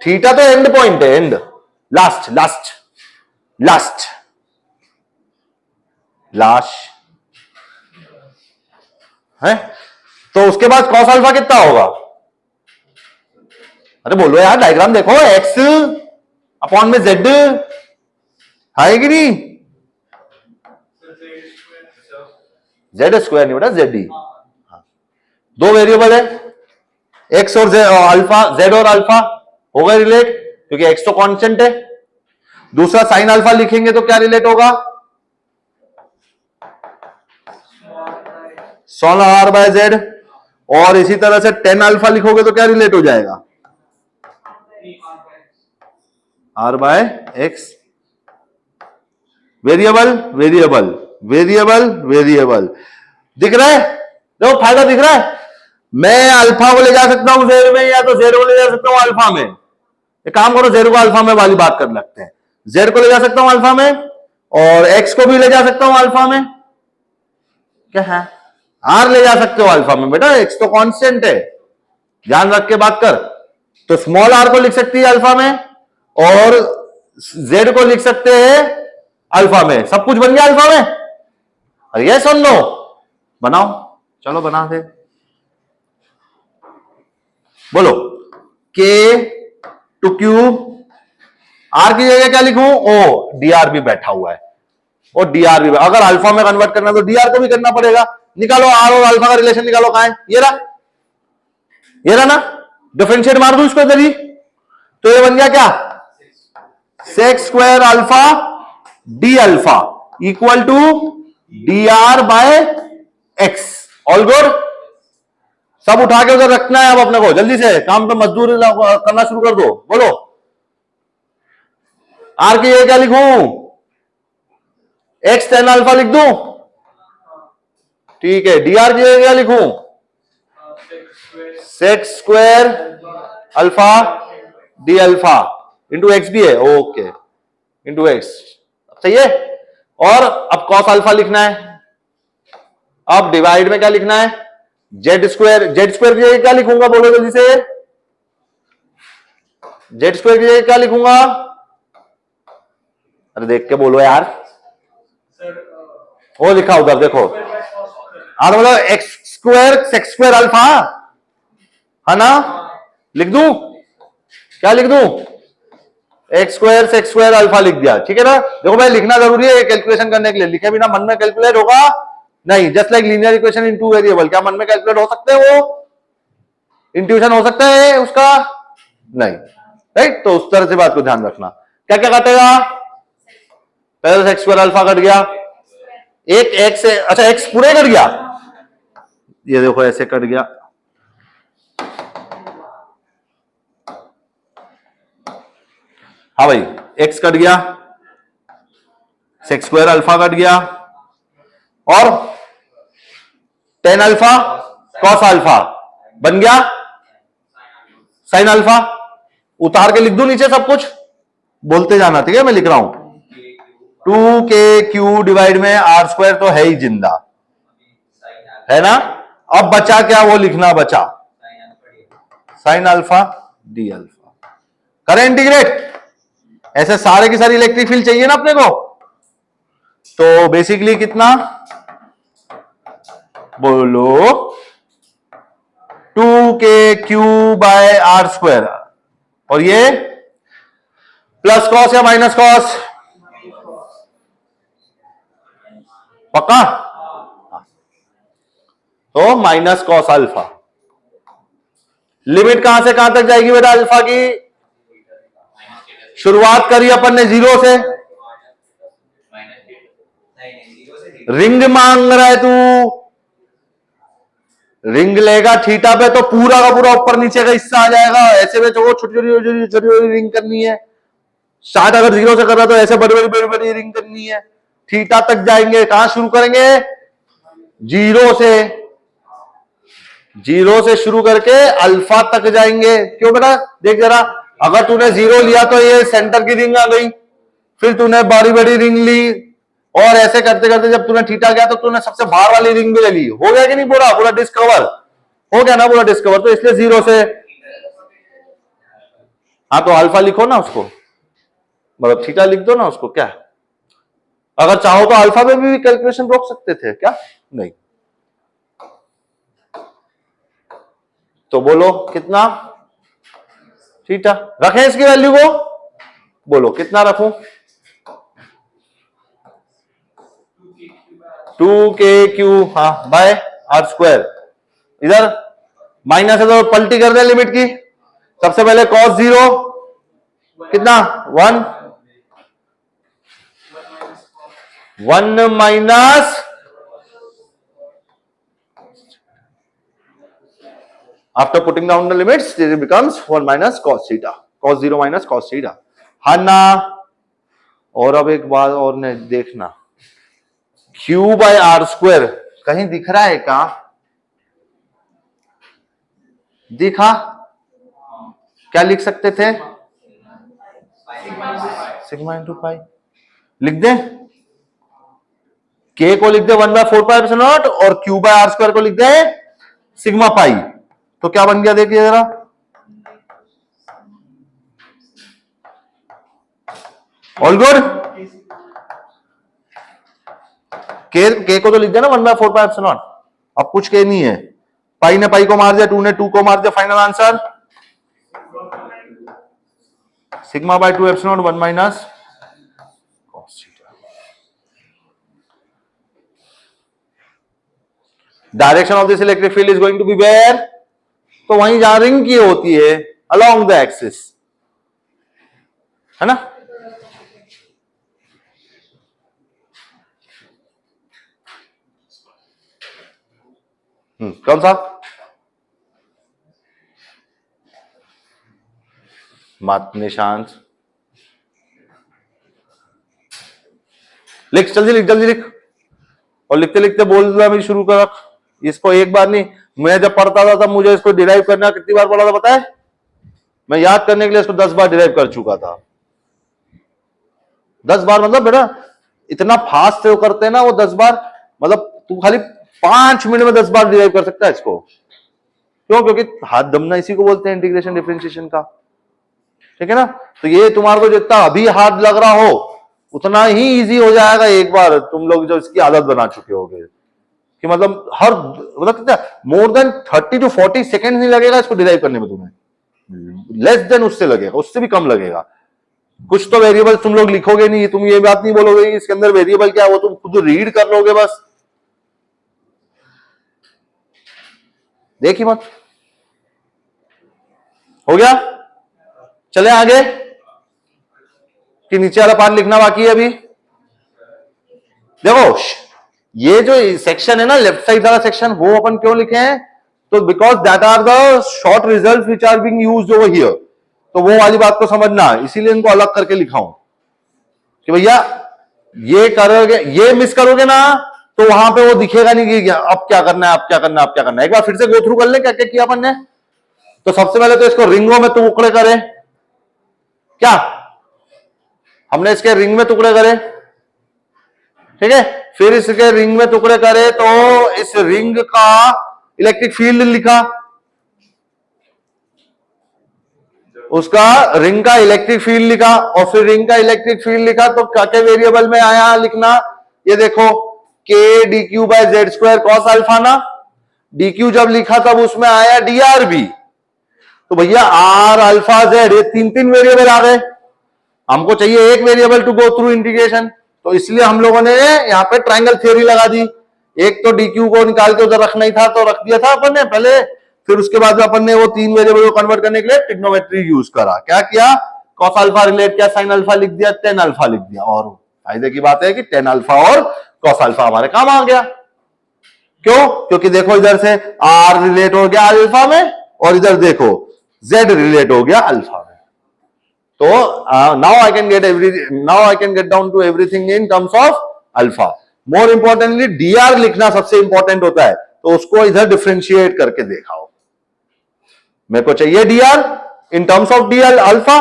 थीटा तो एंड पॉइंट है, and, last last last last है। तो उसके बाद कॉस अल्फा कितना होगा? अरे बोलो यार, डायग्राम देखो, एक्स अपॉन में जेड है कि नहीं? जेड स्क्वायर नहीं बेटा, जेड ही। दो वेरिएबल है, एक्स और अल्फा, जेड और अल्फा, होगा रिलेट क्योंकि एक्स तो कांस्टेंट है। दूसरा साइन अल्फा लिखेंगे तो क्या रिलेट होगा, स्मॉल आर बाय जेड। और इसी तरह से टेन अल्फा लिखोगे तो क्या रिलेट हो जाएगा, r by x. Variable variable variable variable, दिख रहा है, देखो फायदा दिख रहा है। मैं अल्फा को ले जा सकता हूं जेड में, या तो जेड को ले जा सकता हूं अल्फा में। एक काम करो, जेड को अल्फा में वाली बात कर लगते हैं। जेड को ले जा सकता हूं अल्फा में और एक्स को भी ले जा सकता हूं अल्फा में। क्या है, आर ले जा सकते हो अल्फा में, बेटा एक्स तो कांस्टेंट है, ध्यान रख के बात कर। तो स्मॉल आर को लिख सकती है अल्फा में और जेड को लिख सकते हैं अल्फा में। सब कुछ बन गया अल्फा में। अरे ये सुन लो, बनाओ, चलो बना दे। बोलो के टू क्यूब, आर की जगह क्या लिखूं, ओ डीआर भी बैठा हुआ है, और डीआर भी, अगर अल्फा में कन्वर्ट करना तो डीआर को भी करना पड़ेगा। निकालो आर और अल्फा का रिलेशन, निकालो कहां है, ये रहा, ये रहा ना, डिफरेंशिएट मार दू इसको इधर ही, तो ये बन गया क्या, sec square alpha d alpha equal to d r by x. All good, सब उठा के उधर रखना है अब अपने को, जल्दी से काम पे मजदूरी करना शुरू कर दो। बोलो आर की ये क्या लिखूं, एक्स टेन अल्फा लिख दूं, ठीक है। डीआर की जगह क्या लिखूं, sex square alpha d alpha into x भी है, ओके, इंटू एक्स, सही है। और अब कॉस अल्फा लिखना है। अब डिवाइड में क्या लिखना है, जेड स्क्वायर, जेड स्क्वायर की जगह क्या लिखूंगा, बोलो जल्दी से, जेड स्क्वायर की जगह क्या लिखूंगा, अरे देख के बोलो यार, वो लिखा उधर देखो, और बोलो x square sex square alpha, है ना, लिख दूं, क्या लिख दूं, x square sex square alpha लिख दिया, ठीक है ना। देखो भाई लिखना जरूरी है कैलकुलेशन करने के लिए, लिखे बिना मन में कैलकुलेट होगा नहीं। Just like linear equation in two variable, क्या मन में कैलकुलेट हो सकते हैं, वो इंट्यूशन हो सकता है उसका, नहीं, राइट। तो उस तरह से बात को ध्यान रखना। क्या क्या काटेगा, पहले सेक्स स्क्वायर अल्फा कट गया, एक एक्स, अच्छा एक्स पूरे कट गया, ये देखो ऐसे कट गया, हाँ भाई एक्स कट गया, सेक्स स्क्वायर अल्फा कट गया, और टेन अल्फा कॉस अल्फा बन गया साइन अल्फा। उतार के लिख दूं नीचे सब कुछ, बोलते जाना, ठीक है, मैं लिख रहा हूं 2k क्यू डिवाइड में आर स्क्वायर तो है ही जिंदा, है ना। अब बचा क्या, वो लिखना बचा साइन अल्फा डी अल्फा, करें इंटीग्रेट। ऐसे सारे की सारी इलेक्ट्रिक फील्ड चाहिए ना अपने को, तो बेसिकली कितना, बोलो 2k Q by are square, और ये प्लस कॉस या माइनस कॉस, पक्का, तो माइनस कॉस अल्फा। लिमिट कहां से कहां तक जाएगी बेटा अल्फा की, शुरुआत करी अपन ने जीरो से, रिंग मांग रहा है तू, रिंग लेगा थीटा पे तो पूरा का पूरा ऊपर नीचे का हिस्सा आ जाएगा, ऐसे में तो छोटी छोटी रिंग करनी है। स्टार्ट अगर जीरो से कर रहा तो ऐसे बड़ी बड़ी रिंग करनी है, थीटा तक जाएंगे। कहां शुरू करेंगे, जीरो से, जीरो से शुरू करके अल्फा तक जाएंगे। क्यों बेटा, देख जरा, अगर तूने जीरो लिया तो ये सेंटर की रिंग आ गई, फिर तूने बड़ी बड़ी रिंग ली, और ऐसे करते करते जब तूने थीटा गया तो तूने सबसे बाहर वाली रिंग भी ले ली, हो गया कि नहीं, पूरा पूरा डिस्कवर हो गया ना, पूरा डिस्कवर। तो इसलिए जीरो से, हाँ तो अल्फा लिखो ना उसको, मतलब थीटा लिख दो ना उसको, क्या अगर चाहो तो अल्फा में भी कैलकुलेशन रोक सकते थे, क्या नहीं। तो बोलो कितना, थीटा रखें इसकी वैल्यू को, बोलो कितना रखूं, 2k क्यू, हाँ बाय आर स्क्वायर, इधर माइनस है तो पलटी कर दे लिमिट की। सबसे पहले cos 0 कितना 1, 1 minus, after putting down the limits it becomes 1 minus cos theta, cos 0 minus cos theta, है ना। और अब एक बात और ने देखना, Q बाय आर स्क्वायर कहीं दिख रहा है क्या? दिखा? क्या लिख सकते थे? सिग्मा इंटू पाई लिख दे। K को लिख दे 1/4π और Q बाय आर स्क्वायर को लिख दे सिग्मा पाई। तो क्या बन गया देखिए जरा, ऑल गुड। के को तो लिख दिया ना 1/4π। अब कुछ के नहीं है, पाई ने पाई को मार दिया, 2 ने 2 को मार दिया, final answer sigma by 2 epsilon 1 minus cos theta. Direction of this electric field is going to be where, तो वहीं जहां रिंग की होती है अलोंग द एक्सिस, है ना। कौन सा मत निशांत लिख, जल्दी लिख, जल्दी लिख। और लिखते लिखते बोलना भी शुरू कर रख। इसको एक बार नहीं, मैं जब पढ़ता था तब मुझे इसको डिराइव करना कितनी बार पढ़ा था पता है? मैं याद करने के लिए इसको 10 बार डिराइव कर चुका था। 10 बार मतलब बेटा इतना फास्ट से वो करते हैं ना वो 10 बार, मतलब तू खाली 5 मिनट में 10 बार डिराइव कर सकता है इसको। क्यों? क्योंकि हाथ दमना इसी को बोलते हैं इंटीग्रेशन डिफरेंशिएशन का, ठीक है ना। तो ये तुम्हारे को जितना अभी हाथ लग रहा हो उतना ही इजी हो जाएगा एक बार तुम लोग जब इसकी आदत बना चुके होगे, कि मतलब हर मतलब कितना मोर देन 30 to 40 सेकेंड नहीं लगेगा इसको डिराइव करने में तुम्हें, लेस देन उससे लगेगा, उससे भी कम लगेगा। कुछ तो वेरिएबल तुम लोग लिखोगे नहीं, तुम ये बात नहीं बोलोगे कि इसके अंदर वेरिएबल क्या है, वो तुम खुद रीड कर लोगे बस, देखिए मत। हो गया? चले आगे कि नीचे वाला पार्ट लिखना बाकी है अभी। देखो ये जो सेक्शन है ना लेफ्ट साइड वाला सेक्शन, वो अपन क्यों लिखे हैं? तो because that are the short result which are being used over here, तो वो वाली बात को समझना, इसीलिए इनको अलग करके लिखा हूं कि भैया ये करोगे, ये मिस करोगे ना तो वहां पे वो दिखेगा नहीं कि अब क्या करना है, अब क्या करना है, अब क्या करना है। एक बार फिर से गो थ्रू कर ले क्या क्या किया अपन ने। तो सबसे पहले तो इसको रिंगों में टुकड़े करे, क्या हमने इसके रिंग में टुकड़े करे, ठीक है। फिर इसके रिंग में टुकड़े करे तो इस रिंग का इलेक्ट्रिक फील्ड लिखा, उसका रिंग का इलेक्ट्रिक फील्ड लिखा, और फिर रिंग का इलेक्ट्रिक फील्ड लिखा तो क्या क्या वेरिएबल में आया लिखना, ये देखो k d q by z square cos alpha ना, डी क्यू जब लिखा तब उसमें आया डी आर बी, तो भैया आर अल्फा जेड ये तीन तीन वेरिएबल आ गए, हमको चाहिए एक variable to go through integration, तो इसलिए हम लोगों ने यहां पे ट्रायंगल थ्योरी लगा दी। एक तो डी क्यू को निकाल के उधर रखना ही था तो रख दिया था अपन ने पहले, फिर उसके बाद अपन ने वो तीन वेरिएबल को कन्वर्ट करने के लिए ट्रिग्नोमेट्री यूज करा। क्या किया? कॉस अल्फा रिलेट किया, साइन अल्फा लिख दिया, टेन अल्फा लिख दिया, और फायदे की बात है कि टेन अल्फा और कॉस अल्फा हमारे काम आ गया। क्यों? क्योंकि देखो इधर से आर रिलेट हो गया अल्फा में, और इधर देखो जेड रिलेट हो गया अल्फा में। तो now I can get now I can get down to everything in terms of alpha. More importantly dr लिखना सबसे इंपॉर्टेंट होता है, तो उसको इधर डिफरेंशिएट करके दिखाओ। मेरे को चाहिए dr in terms of dl alpha,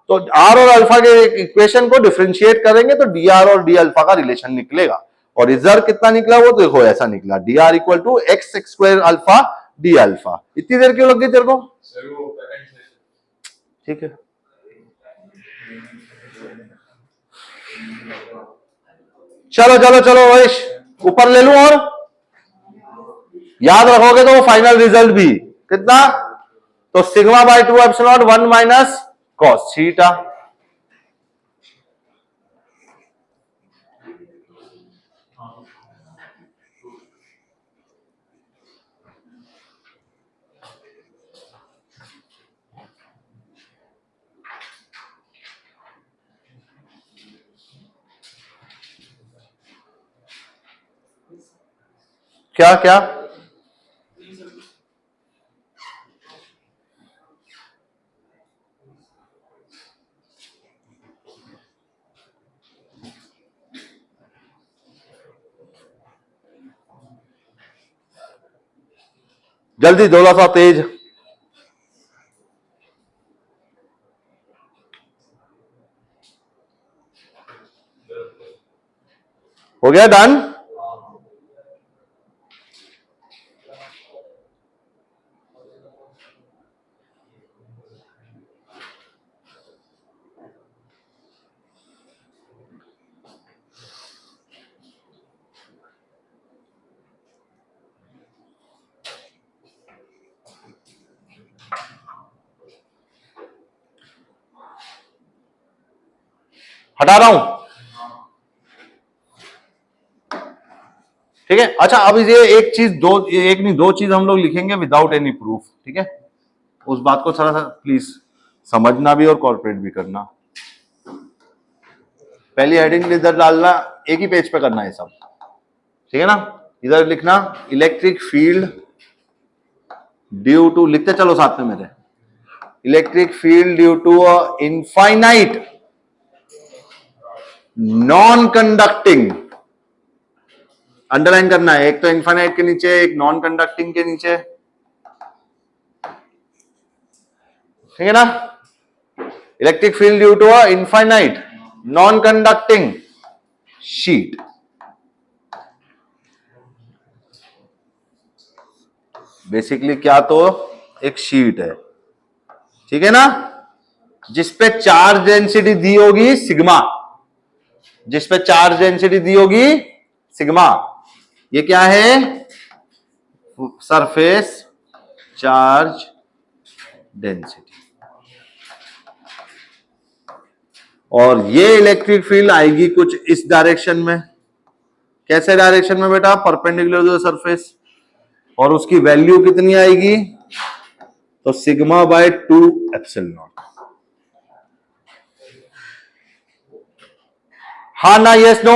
तो r और अल्फा के इक्वेशन को डिफरेंशिएट करेंगे तो dr और d अल्फा का रिलेशन निकलेगा। और इधर कितना निकला वो देखो, ऐसा निकला dr equal to x square alpha d alpha. इतनी देर क्यों लग गई तेरे को? ठीक है, चलो चलो चलो वैश ऊपर ले लूं, और याद रखोगे तो वो फाइनल रिजल्ट भी कितना, तो sigma by 2 epsilon 1 minus cos theta. क्या क्या? जल्दी, थोड़ा सा तेज। हो गया डन? हटा रहा हूं, ठीक है। अच्छा, अब ये एक चीज, एक नहीं दो चीज हम लोग लिखेंगे विदाउट एनी प्रूफ, ठीक है। उस बात को थोड़ा सा प्लीज समझना भी और कॉर्पोरेट भी करना। पहली हेडिंग इधर डालना, एक ही पेज पे करना है सब, ठीक है ना। इधर लिखना इलेक्ट्रिक फील्ड ड्यू टू, लिखते चलो साथ में मेरे, electric field due to a infinite non conducting, underline करना है, एक तो इनफाइनाइट के नीचे, एक नॉन कंडक्टिंग के नीचे, ठीक है ना। Electric field due to a infinite non conducting sheet, basically क्या, तो एक शीट है, ठीक है ना, जिसपे चार्ज डेंसिटी दी होगी सिग्मा, जिसपे चार्ज डेंसिटी दी होगी सिग्मा। ये क्या है? Surface charge density. और ये इलेक्ट्रिक फील्ड आएगी कुछ इस डायरेक्शन में। कैसे डायरेक्शन में बेटा? Perpendicular to the surface. और उसकी वैल्यू कितनी आएगी? तो सिग्मा बाय 2 एप्सिलॉन नॉट। हाँ ना, यस नो?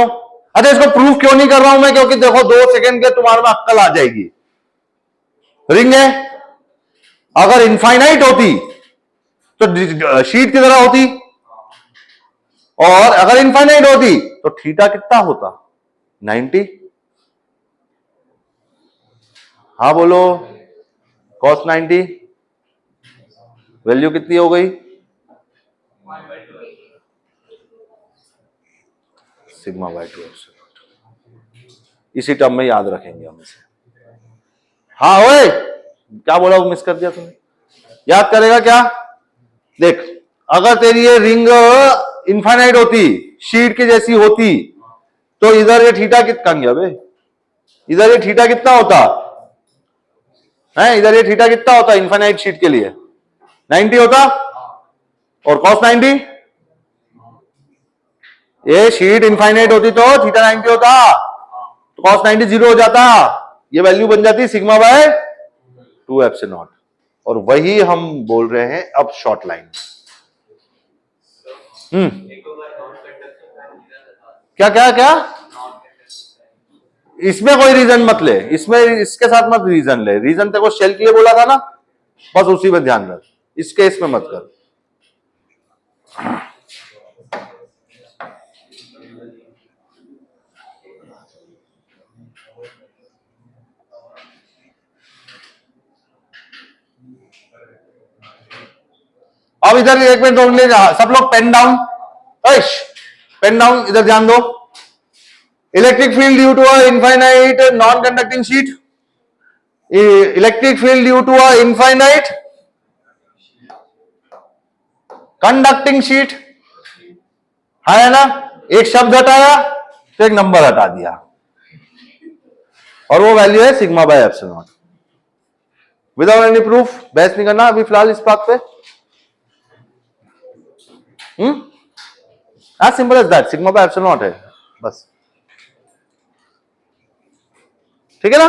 अच्छा, इसको प्रूफ क्यों नहीं कर रहा हूं मैं? क्योंकि देखो 2 सेकंड के तुम्हारे में अक्कल आ जाएगी। रिंग है, अगर इनफाइनाइट होती तो शीट की तरह होती, और अगर इनफाइनाइट होती तो थीटा कितना होता? 90। हाँ बोलो, cos 90 वैल्यू कितनी हो गई? Sigma by 2 epsilon. इसी टर्म में याद रखेंगे हम इसे। हाँ ओए, क्या बोला, वो मिस कर दिया तूने। याद करेगा क्या? देख, अगर तेरी ये रिंग इनफाइनाइट होती, शीट की जैसी होती, तो इधर ये थीटा कितना गया बे? इधर ये थीटा कितना होता है? इधर ये थीटा कितना होता इनफाइनाइट शीट के लिए? 90 होता। और cos 90, ये शीट इनफाइनाइट होती तो थीटा 90 होता, तो cos 90 जीरो हो जाता। ये वैल्यू बन जाती सिग्मा बाय 2 एप्सिलॉन नॉट। और वही हम बोल रहे हैं अब शॉर्ट लाइन। क्या क्या क्या? इसमें कोई रीजन मत ले, इसमें इसके साथ मत रीजन ले। रीजन तेरे को शेल के लिए बोला था ना, बस उसी में ध्यान रख, इस केस में मत कर। अब इधर एक मिनट रोक ले, सब लोग पेन डाउन, पेन डाउन, इधर ध्यान दो। Electric field due to a infinite non conducting sheet, electric field due to a infinite conducting sheet, है ना। एक शब्द हटाया तो एक नंबर हटा दिया, और वो वैल्यू है sigma by epsilon naught. Without any proof, बहस नहीं करना अभी फिलहाल इस बात पे। As simple as that, sigma by epsilon naught है बस, ठीक है ना।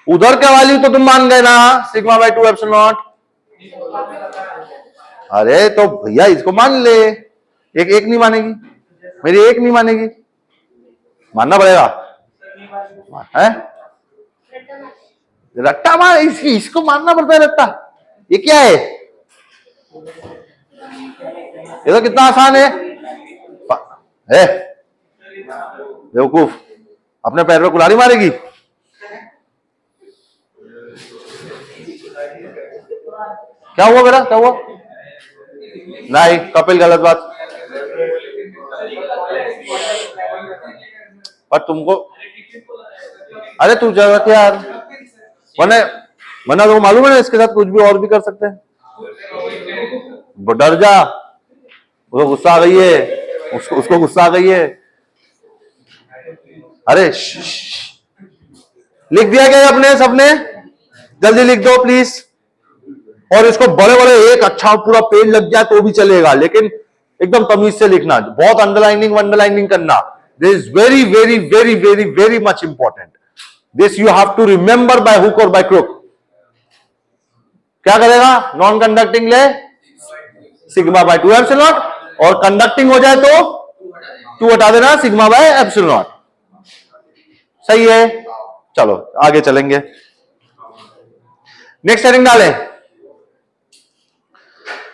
उधर का वैल्यू तो तुम मान गए ना, सिग्मा बाय 2 एप्सिलॉन नॉट। अरे तो भैया इसको मान ले, एक एक नहीं मानेगी, मेरी एक नहीं मानेगी, मानना पड़ेगा है। रट्टा मार, इसको मारना पड़ता है रट्टा। ये क्या है? ये तो कितना आसान है बेवकूफ, अपने पैर पे कुल्हाड़ी मारेगी। क्या हुआ मेरा, क्या हुआ? नहीं कपिल, गलत बात। पर तुमको, अरे तू जरूरत यार, वरना वरना तो मालूम है ना इसके साथ कुछ भी और भी कर सकते हैं। डर जा, उसको गुस्सा आ गई है, उसको गुस्सा आ गई है। अरे लिख दिया गया अपने सबने? जल्दी लिख दो प्लीज। और इसको बड़े बड़े एक अच्छा पूरा पेज लग जाए तो भी चलेगा, लेकिन एकदम तमीज से लिखना, बहुत अंडरलाइनिंग करना। This is very very very very very much important. This you have to remember by hook और बाय क्रुक। क्या करेगा? नॉन कंडक्टिंग ले सिग्मा बाय 2 एप्सिलॉन, और कंडक्टिंग हो जाए तो 2 हटा देना, सिग्मा बाय एप्सिलॉन। सही है, चलो आगे चलेंगे। नेक्स्ट हेडिंग डालें,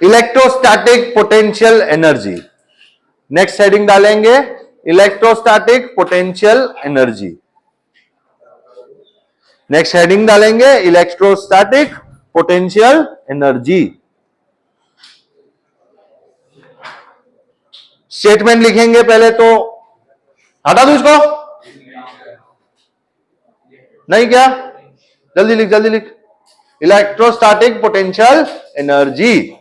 electrostatic potential energy. Next heading डालेंगे electrostatic potential energy. Next heading डालेंगे इलेक्ट्रोस्टैटिक पोटेंशियल एनर्जी। स्टेटमेंट लिखेंगे पहले तो, हटा दू इसको, नहीं क्या? जल्दी लिख, जल्दी लिख। इलेक्ट्रोस्टैटिक पोटेंशियल एनर्जी,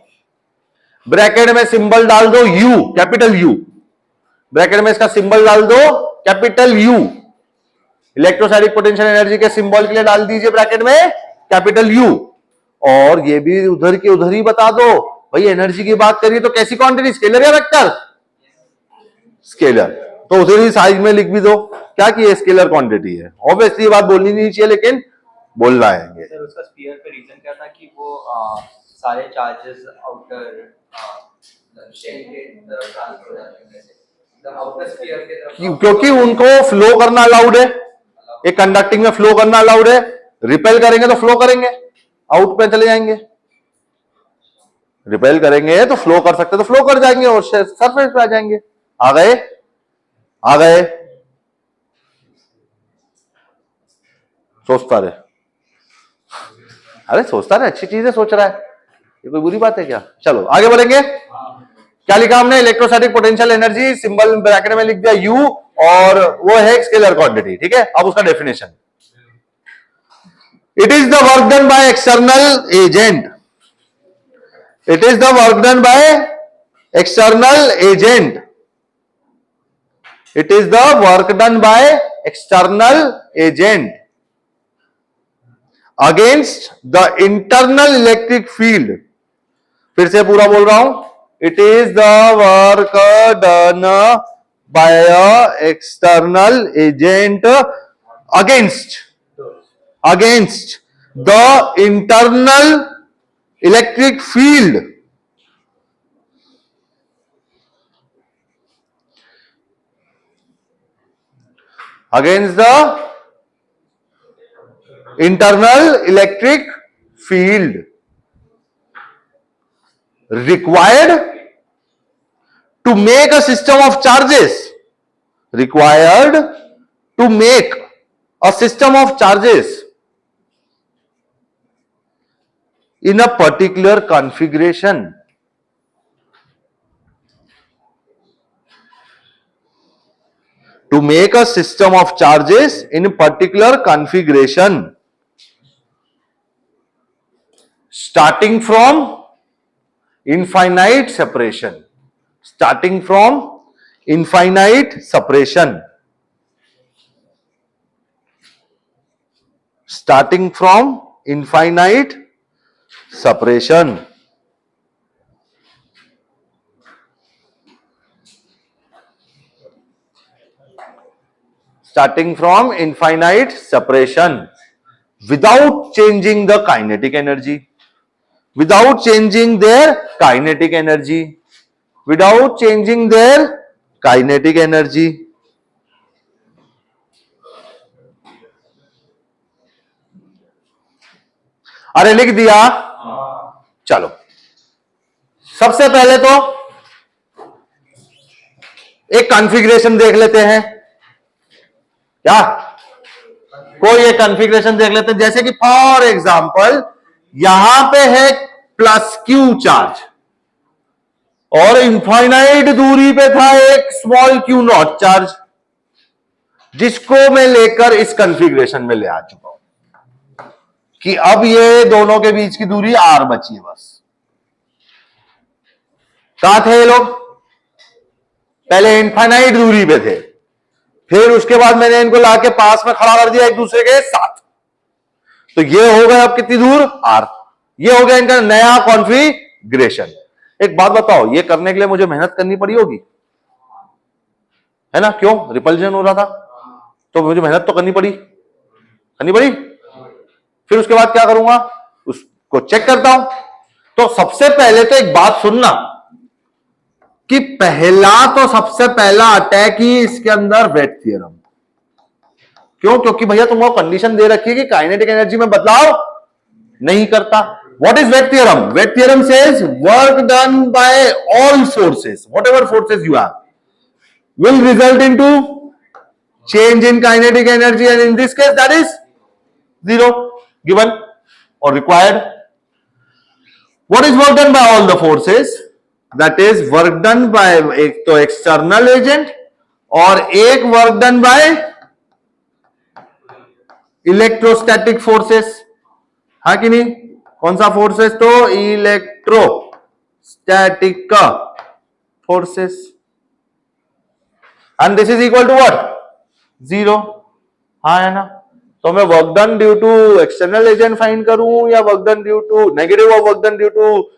ब्रैकेट में सिंबल डाल दो U, कैपिटल U। ब्रैकेट में इसका सिंबल डाल दो capital U। Electrostatic potential energy के सिंबल के लिए डाल दीजिए ब्रैकेट में कैपिटल U। और ये भी उधर के उधर ही बता दो भाई, एनर्जी की बात करिए तो कैसी क्वांटिटी, स्केलर या वेक्टर? स्केलर, तो उधर ही साइज में लिख भी दो क्या कि ये स्केलर क्वांटिटी है। ऑब्वियसली ये बात बोलनी नहीं चाहिए, लेकिन बोलना है। सर उसका स्फीयर पे रीजन क्या था कि वो सारे चार्जेस आउटर शेल के तरफ ट्रांसफर हो जाते हैं, एकदम आउटर स्फीयर के तरफ, क्योंकि उनको फ्लो करना अलाउड है। एक कंडक्टिंग में फ्लो करना अलाउड है, रिपेल करेंगे तो फ्लो करेंगे, आउट पे चले जाएंगे। रिपेल करेंगे तो फ्लो कर सकते तो फ्लो कर जाएंगे और सरफेस पे आ जाएंगे। आ गए, आ गए, सोचता रहे, अरे सोचता रहे, अच्छी चीजें सोच रहा है, ये कोई बुरी बात है क्या? चलो आगे बढ़ेंगे। क्या लिखा हमने? Electrostatic potential energy, symbol bracket में लिख दिया U, और वो है स्केलर क्वांटिटी। ठीक है, अब उसका definition, it is the work done by external agent. It is the work done by external agent. It is the work done by external agent against the internal electric field. फिर से पूरा बोल रहा हूं, it is the work done by external agent against the internal electric field against the internal electric field required to make a system of charges, required to make a system of charges in a particular configuration. To make a system of charges in a particular configuration, starting from infinite separation. Starting from infinite separation. Starting from infinite separation. Starting from infinite separation, without changing the kinetic energy, without changing their kinetic energy, without changing their kinetic energy. अरे लिख दिया। चलो सबसे पहले तो एक configuration देख लेते हैं। क्या कोई एक कॉन्फ़िगरेशन देख लेते हैं, जैसे कि फॉर एग्जांपल यहां पे है प्लस क्यू चार्ज और इनफाइनाइट दूरी पे था एक स्मॉल क्यू नॉट चार्ज, जिसको मैं लेकर इस कॉन्फ़िगरेशन में ले आ चुका हूं कि अब ये दोनों के बीच की दूरी आर बची है बस। कहां थे ये लोग? पहले इनफाइनाइट दूरी पे थे, फिर उसके बाद मैंने इनको लाके पास में खड़ा कर दिया एक दूसरे के साथ, तो ये हो गया अब कितनी दूर? आर। ये हो गया इनका नया कॉन्फ़िगरेशन। एक बात बताओ, ये करने के लिए मुझे मेहनत करनी पड़ी होगी, है ना? क्यों? रिपल्जन हो रहा था तो मुझे मेहनत तो करनी पड़ी फिर उसके बाद क्या करूंगा? उसको चेक करता हूं। तो सबसे पहले तो एक बात सुनना कि सबसे पहला अटैक ही इसके अंदर वेट थ्योरम। क्यों? क्योंकि भैया तुमको कंडीशन दे रखी है कि काइनेटिक एनर्जी में बदलाव नहीं करता। What is wet theorem? Wet theorem says work done by all forces, whatever forces you have, will result into change in kinetic energy, and in this case that is zero, given or required. What is work done by all the forces? That is work done by एक तो external agent और एक work done by electrostatic forces। हाँ कि नहीं? कौन सा forces? तो electrostatic forces. And this is equal to what? Zero. हाँ है ना? तो मैं work done due to external agent find करूं या work done due to negative of work done due to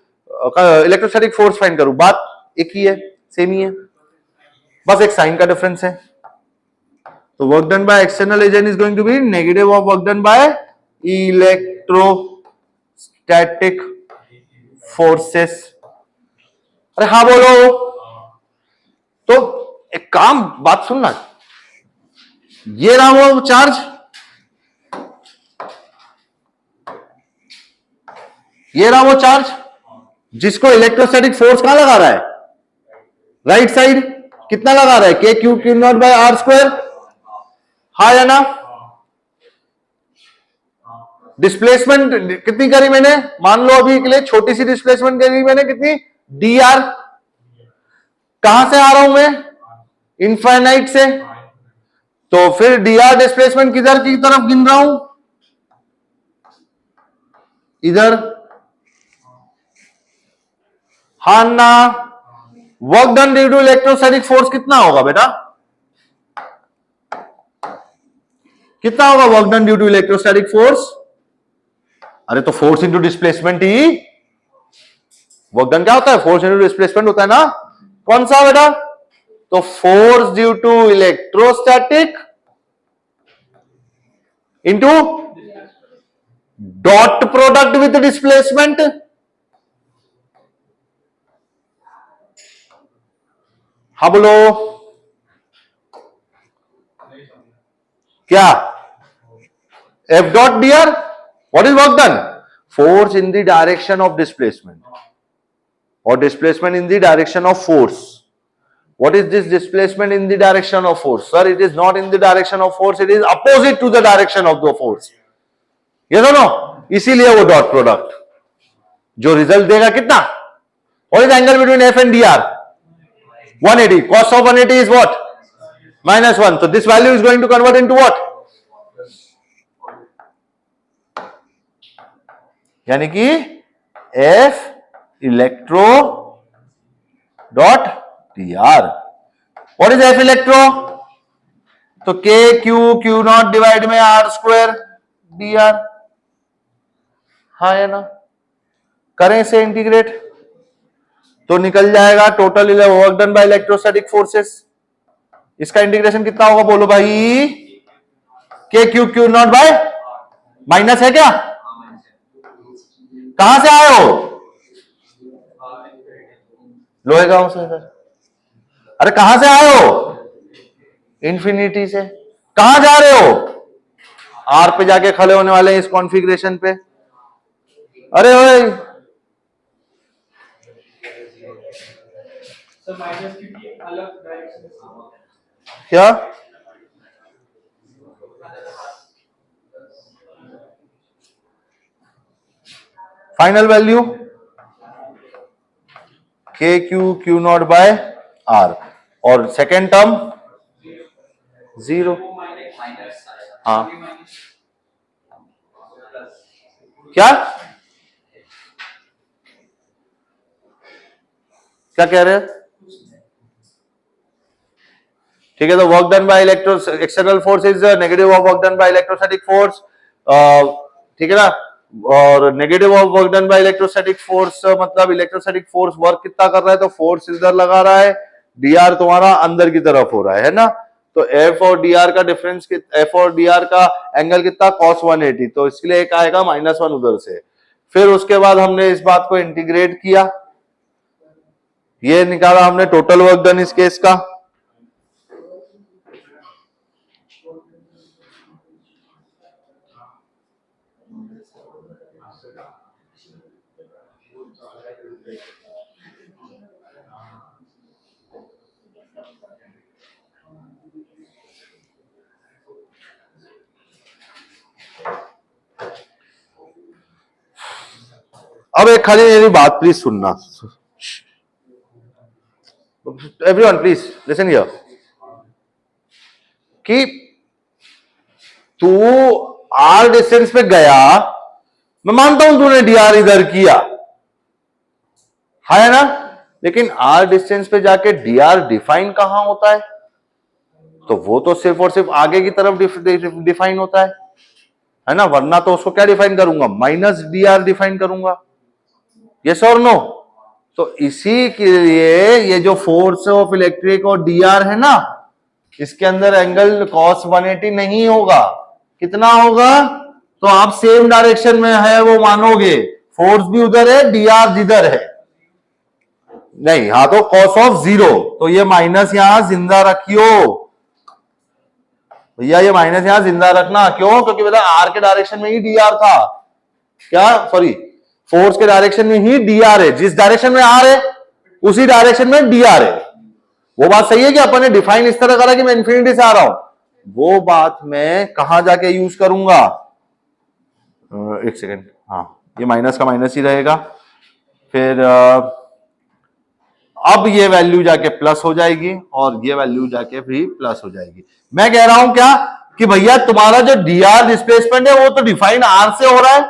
electrostatic force find करूं, बात एक ही है, सेम ही है, बस एक साइन का डिफरेंस है। तो work done by external agent is going to be negative of work done by electrostatic forces. अरे हाँ बोलो। तो एक काम, बात सुनना, ये रहा वो चार्ज, ये रहा वो चार्ज जिसको इलेक्ट्रोस्टैटिक फोर्स कहां लगा रहा है? Right side. कितना लगा रहा है? K Q Q naught by are square. हाँ या ना? डिस्प्लेसमेंट कितनी करी मैंने? मान लो अभी के लिए छोटी सी डिस्प्लेसमेंट करी मैंने, कितनी? D R. कहां से आ रहा हूं मैं? इनफाइनाइट से। तो फिर डी आर डिस्प्लेसमेंट किधर की तरफ गिन रहा हूं? इधर। हाँ ना? Work done due to electrostatic force कितना होगा बेटा? कितना होगा work done due to electrostatic force? अरे तो फोर्स इंटू डिस्प्लेसमेंट ही वर्क डन क्या होता है? फोर्स इंटू डिस्प्लेसमेंट होता है ना? कौन सा बेटा? तो force due to electrostatic into dot product with displacement. हाँ बोलो क्या? F dot d r. What is work done? Force in the direction of displacement और displacement in the direction of force. What is this displacement in the direction of force? Sir, it is not in the direction of force, it is opposite to the direction of the force. Yes or no? इसीलिए वो dot product जो result देगा कितना? What is the angle between F and dr? 180. Cos of 180 is what? -1. So this value is going to convert into what? यानी कि F electro dot dr. What is F electro? तो K Q Q not divide में R square dr। हाँ है ना? करें इसे integrate तो निकल जाएगा total work done by electrostatic forces. इसका इंटीग्रेशन कितना होगा बोलो भाई? K Q Q not bye minus है क्या? कहां से आए हो? लोहे गांव से सर। अरे कहां से आए हो? इंफिनिटी से। कहां जा रहे हो? आर पे जाके खड़े होने वाले हैं इस कॉन्फ़िगरेशन पे। अरे ओए सर माइनस क्यू की अलग डायरेक्शन क्या final value K Q Q naught by R और सेकेंड टर्म 0। माइनस हाँ प्लस क्या क्या कह रहे हैं? ठीक है, तो work done by electro external force is negative of work done by electrostatic force, ठीक है ना। और negative of work done by electrostatic force मतलब इलेक्ट्रोस्टैटिक फोर्स वर्क कितना कर रहा है, तो फोर्स इधर लगा रहा है, डीआर तुम्हारा अंदर की तरफ हो रहा है ना। तो एफ और डीआर का डिफरेंस, एफ और डीआर का एंगल कितना, cos 180, तो इसके लिए एक आएगा -1 उधर से। फिर उसके बाद हमने इस बात को इंटीग्रेट किया, ये निकाला हमने टोटल वर्क डन इस केस का। अब एक खाली मेरी बात प्लीज सुनना, एवरीवन प्लीज लिसन हियर, कि तू आर डिस्टेंस पे गया, मैं मानता हूं तूने डीआर इधर किया है ना, लेकिन आर डिस्टेंस पे जाके डीआर डिफाइन कहां होता है, तो वो तो सिर्फ और सिर्फ आगे की तरफ डिफाइन होता है ना, वरना तो उसको क्या डिफाइन करूंगा, माइनस डीआर डिफाइन करूंगा, यस और नो। तो इसी के लिए ये जो फोर्स ऑफ इलेक्ट्रिक और डीआर है ना, इसके अंदर एंगल cos 180 नहीं होगा, कितना होगा, तो आप सेम डायरेक्शन में है वो मानोगे, फोर्स भी उधर है, डीआर जिधर है, नहीं हाँ तो cos ऑफ 0, तो ये माइनस यहां जिंदा रखियो भैया, ये माइनस यहां जिंदा रखना, क्यों, क्योंकि बेटा आर के डायरेक्शन में ही डीआर था, क्या सॉरी फोर्स के डायरेक्शन में ही डीआर है, जिस डायरेक्शन में आर है उसी डायरेक्शन में डीआर है। वो बात सही है कि अपन ने डिफाइन इस तरह करा कि मैं इंफिनिटी से आ रहा हूं, वो बात मैं कहां जाके यूज करूंगा, एक सेकेंड, हाँ ये माइनस का माइनस ही रहेगा, फिर अब ये वैल्यू जाके प्लस हो जाएगी और ये वैल्यू जाके भी प्लस हो जाएगी। मैं कह रहा हूं क्या कि भैया तुम्हारा जो डीआर डिस्प्लेसमेंट है वो तो डिफाइन आर से हो रहा है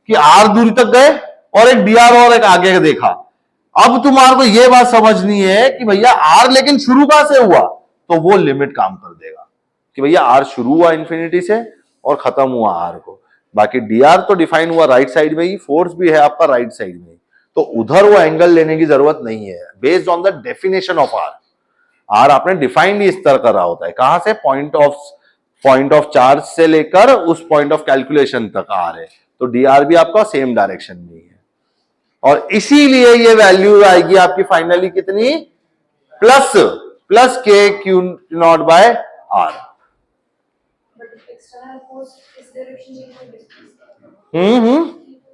कि आर दूरी तक गए और एक डीआर और एक आगे देखा। अब तुम्हारे को ये बात समझनी है कि भैया आर लेकिन शुरू कहां से हुआ, तो वो लिमिट काम कर देगा कि भैया आर शुरू हुआ इंफिनिटी से और खत्म हुआ आर को, बाकी डीआर तो डिफाइन हुआ राइट साइड में ही, फोर्स भी है आपका राइट साइड में ही, तो उधर वो एंगल लेने की जरूरत नहीं है, based on the definition of R. R आपने डिफाइंड इस तरह करा होता है, कहां से, पॉइंट ऑफ चार्ज से लेकर उस पॉइंट ऑफ कैलकुलेशन तक आर है, तो डीआर भी आपका सेम डायरेक्शन में ही है, और इसीलिए ये वैल्यू आएगी आपकी फाइनली कितनी, plus K Q naught by R. external force इस डायरेक्शन में कोई डिस्टेंस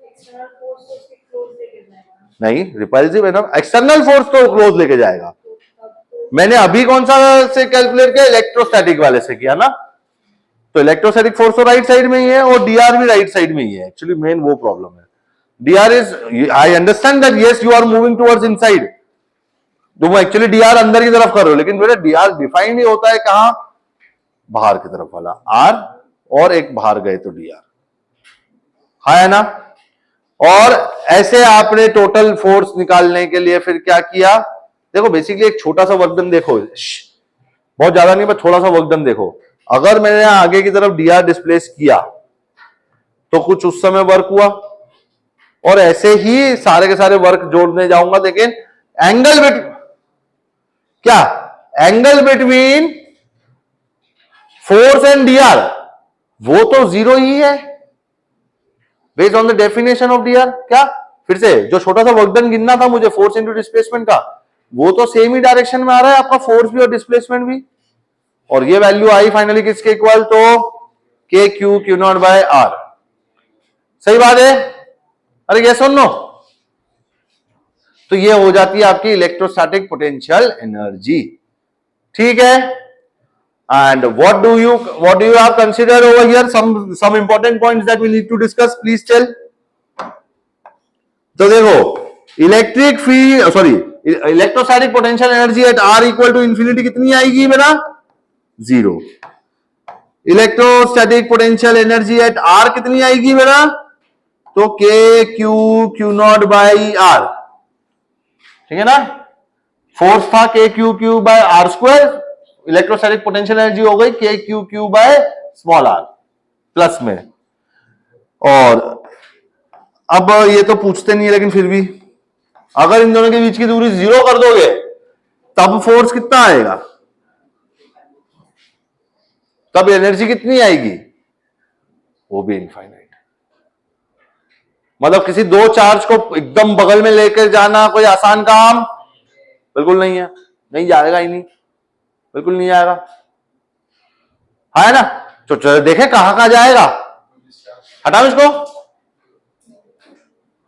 एक्सटर्नल फोर्स तो उसके क्लोज लेके जाएगा, नहीं रिपल्सिव है ना, एक्सटर्नल फोर्स तो क्लोज लेके जाएगा, तो मैंने अभी कौन सा से कैलकुलेट किया, इलेक्ट्रोस्टैटिक वाले से किया ना, तो इलेक्ट्रोस्टैटिक फोर्स तो राइट साइड में ही है और डीआर भी राइट साइड में ही है, एक्चुअली मेन वो प्रॉब्लम है, DR is, I understand that yes you are moving towards inside, तुम एक्चुअली डीआर अंदर की तरफ कर रहे हो, लेकिन मेरा डीआर डिफाइन ही होता है कहां, बाहर की तरफ वाला आर, और एक बाहर गए तो डीआर है ना। और ऐसे आपने टोटल फोर्स निकालने के लिए फिर क्या किया, देखो बेसिकली एक छोटा सा वर्क डन देखो, बहुत ज्यादा नहीं पर थोड़ा सा वर्क डन देखो, अगर मैंने आगे की तरफ डीआर डिस्प्लेस किया तो कुछ उस समय वर्क हुआ, और ऐसे ही सारे के सारे वर्क जोड़ने जाऊंगा, लेकिन एंगल बिट क्या, angle between force and DR वो तो 0 ही है, based on the definition of DR. क्या फिर से जो छोटा सा वर्क डन गिनना था मुझे फोर्स इंटू डिस्प्लेसमेंट का, वो तो सेम ही डायरेक्शन में आ रहा है आपका, फोर्स भी और डिस्प्लेसमेंट भी, और ये वैल्यू आई फाइनली किसके इक्वल, तो K Q Q naught by R, सही बात है, अरे यस और नो? तो ये हो जाती है आपकी इलेक्ट्रोस्टैटिक पोटेंशियल एनर्जी, ठीक है। And what do you have consider over here? Some important points that we need to discuss, please tell. तो देखो electric field sorry electrostatic potential energy at R equal to infinity कितनी आएगी मेरा? 0। Electrostatic potential energy at R कितनी आएगी मेरा? तो K Q not by are, ठीक है ना। फोर्स था K Q by are square, electrostatic potential energy हो गई K Q by small R plus में। और अब ये तो पूछते नहीं है, लेकिन फिर भी अगर इन दोनों के बीच की दूरी 0 कर दोगे तब फोर्स कितना आएगा? तब एनर्जी कितनी आएगी? वो भी इनफाइनाइट। मतलब किसी दो चार्ज को एकदम बगल में लेकर जाना कोई आसान काम बिल्कुल नहीं है, नहीं जाएगा ही नहीं, बिल्कुल नहीं जाएगा, है ना। तो चलो देखें कहां कहां जाएगा, हटाओ इसको,